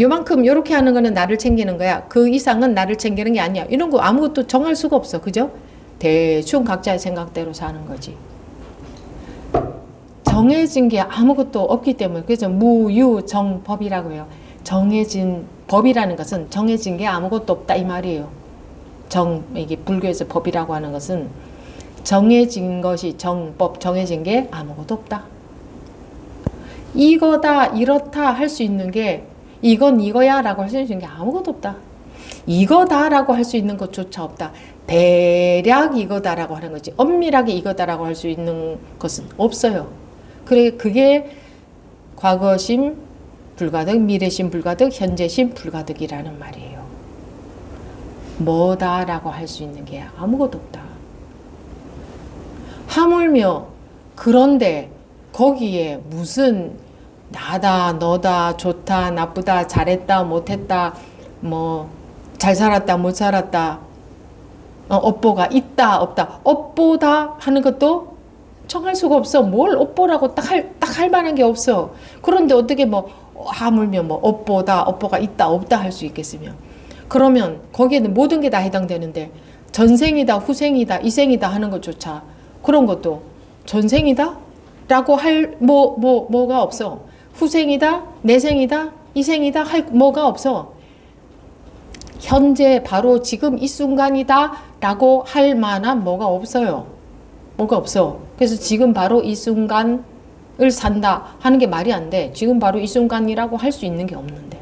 요만큼 요렇게 하는 거는 나를 챙기는 거야. 그 이상은 나를 챙기는 게 아니야. 이런 거 아무것도 정할 수가 없어. 그죠? 대충 각자의 생각대로 사는 거지. 정해진 게 아무것도 없기 때문에 그래서 무유정법이라고 해요. 정해진 법이라는 것은 정해진 게 아무것도 없다 이 말이에요. 이게 불교에서 법이라고 하는 것은 정해진 것이 정법, 정해진 게 아무것도 없다. 이거다 이렇다 할 수 있는 게 이건 이거야 라고 할 수 있는 게 아무것도 없다. 이거다 라고 할 수 있는 것조차 없다. 대략 이거다라고 하는 거지 엄밀하게 이거다라고 할 수 있는 것은 없어요. 그게 과거심 불가득, 미래심 불가득, 현재심 불가득이라는 말이에요. 뭐다라고 할 수 있는 게 아무것도 없다. 하물며 그런데 거기에 무슨 나다, 너다, 좋다, 나쁘다, 잘했다, 못했다, 뭐 잘 살았다, 못 살았다, 업보가 있다, 없다, 업보다 하는 것도 정할 수가 없어. 뭘 업보라고 딱 할 만한 게 없어. 그런데 어떻게 하물며 업보다, 업보가 있다, 없다 할 수 있겠으며. 그러면 거기에는 모든 게 다 해당되는데 전생이다, 후생이다, 이생이다 하는 것조차 그런 것도 전생이다? 라고 할 뭐가 없어. 후생이다, 내생이다, 이생이다 할 뭐가 없어. 현재 바로 지금 이 순간이다 라고 할 만한 뭐가 없어요. 뭐가 없어. 그래서 지금 바로 이 순간을 산다 하는 게 말이 안 돼. 지금 바로 이 순간이라고 할 수 있는 게 없는데.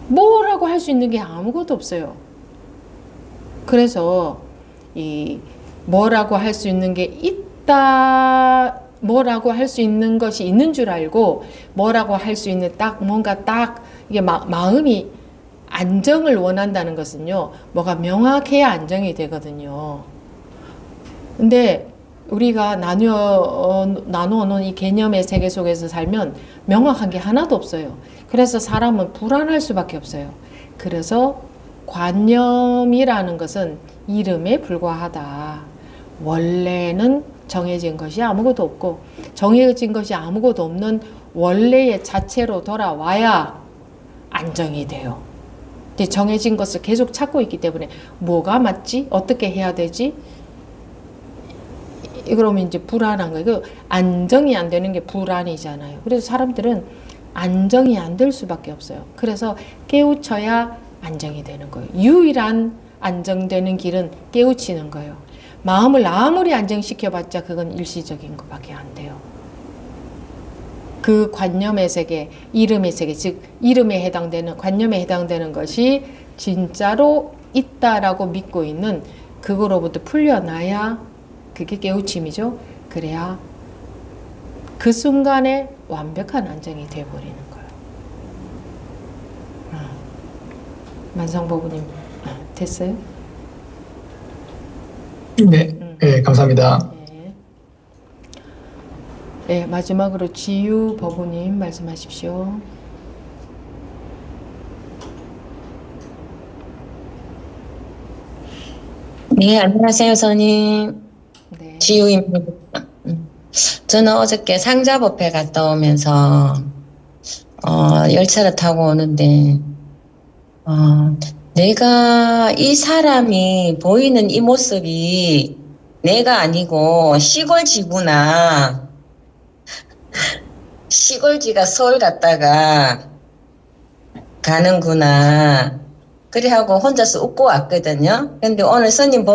뭐라고 할 수 있는 게 아무것도 없어요. 그래서 뭐라고 할 수 있는 게 있다, 뭐라고 할 수 있는 것이 있는 줄 알고 뭐라고 할 수 있는 뭔가 이게 마음이 안정을 원한다는 것은요, 뭐가 명확해야 안정이 되거든요. 근데 우리가 나누어 놓은 이 개념의 세계 속에서 살면 명확한 게 하나도 없어요. 그래서 사람은 불안할 수밖에 없어요. 그래서 관념이라는 것은 이름에 불과하다. 원래는 정해진 것이 아무것도 없고 정해진 것이 아무것도 없는 원래의 자체로 돌아와야 안정이 돼요. 이제 정해진 것을 계속 찾고 있기 때문에 뭐가 맞지? 어떻게 해야 되지? 그러면 이제 불안한 거예요. 그 안정이 안 되는 게 불안이잖아요. 그래서 사람들은 안정이 안 될 수밖에 없어요. 그래서 깨우쳐야 안정이 되는 거예요. 유일한 안정되는 길은 깨우치는 거예요. 마음을 아무리 안정시켜봤자 그건 일시적인 것밖에 안 돼요. 그 관념의 세계, 이름의 세계, 즉 이름에 해당되는, 관념에 해당되는 것이 진짜로 있다라고 믿고 있는 그거로부터 풀려나야 그게 깨우침이죠. 그래야 그 순간에 완벽한 안정이 되어버리는 거예요. 만성보부님 됐어요? 네, 네, 감사합니다. 네. 네, 마지막으로 지유 법우님 말씀하십시오. 네, 안녕하세요, 선생님. 네. 지유입니다. 저는 어저께 상자법회 갔다 오면서, 열차를 타고 오는데, 내가 이 사람이 보이는 이 모습이 내가 아니고 시골지구나. 시골지가 서울 갔다가 가는구나. 그래 하고 혼자서 웃고 왔거든요. 근데 오늘 스님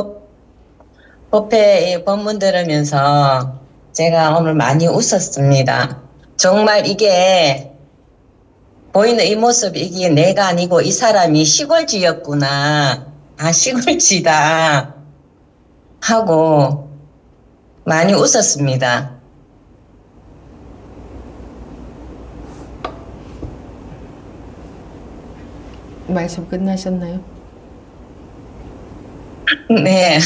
법회 법문 들으면서 제가 오늘 많이 웃었습니다. 정말 이게 보이는 이 모습, 이게 내가 아니고 이 사람이 시골지였구나. 아, 시골지다. 하고 많이 웃었습니다. 말씀 끝나셨나요? 네.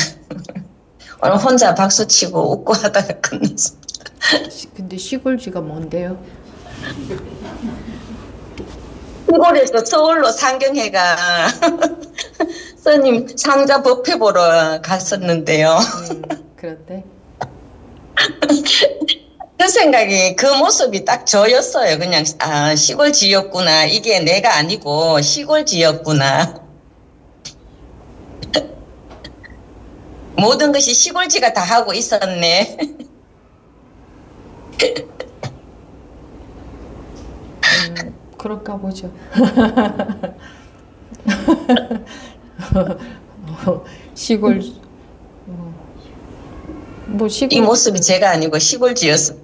오늘 혼자 박수치고 웃고 하다가 끝났습니다. 근데 시골지가 뭔데요? 시골에서 서울로 상경회가 스님 상자 법회 보러 갔었는데요. 그런데 그 생각이, 그 모습이 딱 저였어요. 그냥 시골지였구나. 이게 내가 아니고 시골지였구나. 모든 것이 시골지가 다 하고 있었네. 그럴까 보죠. 시골 뭐 시골 이 모습이 제가 아니고 시골지였어.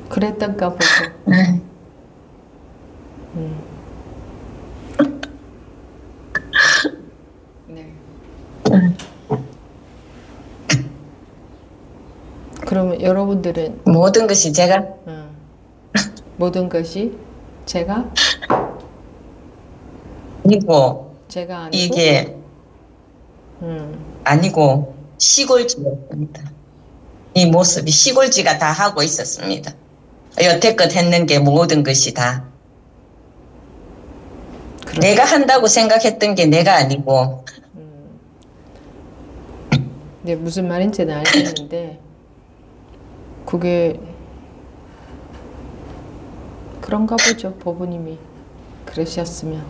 그랬던가 보죠. 네. 그러면 여러분들은 모든 것이 제가 모든 것이 제가 아니고, 아니고 이게 아니고 시골지였습니다. 이 모습이 시골지가 다 하고 있었습니다. 여태껏 했는 게 모든 것이 다 내가 한다고 생각했던 게 내가 아니고. 네, 무슨 말인지는 알겠는데 그게 그런가 보죠. 보부님이 그러셨으면.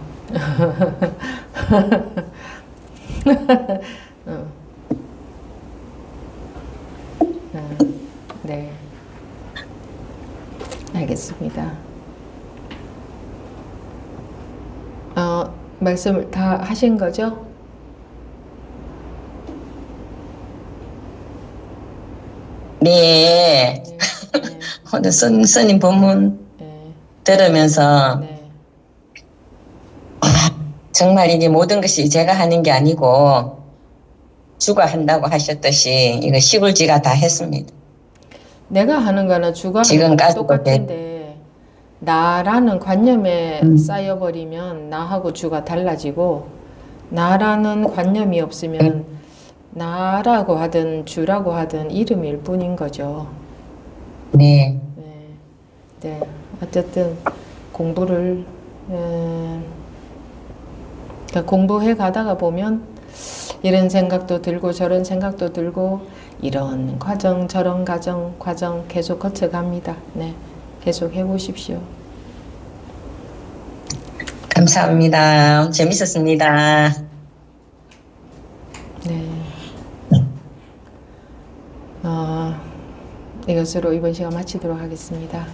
네, 알겠습니다. 말씀을 다 하신 거죠? 네. 오늘 스님 법문 들으면서 정말 이게 모든 것이 제가 하는 게 아니고 주가 한다고 하셨듯이 이거 시골지가 다 했습니다. 내가 하는 거나 주가 하는 거나 똑같은데 나라는 관념에 쌓여버리면 나하고 주가 달라지고 나라는 관념이 없으면 나라고 하든 주라고 하든 이름일 뿐인 거죠. 네. 네. 어쨌든 공부를 그러니까 공부해 가다가 보면 이런 생각도 들고 저런 생각도 들고 이런 과정 저런 과정 계속 거쳐갑니다. 네, 계속 해보십시오. 감사합니다. 재밌었습니다. 네. 이것으로 이번 시간 마치도록 하겠습니다.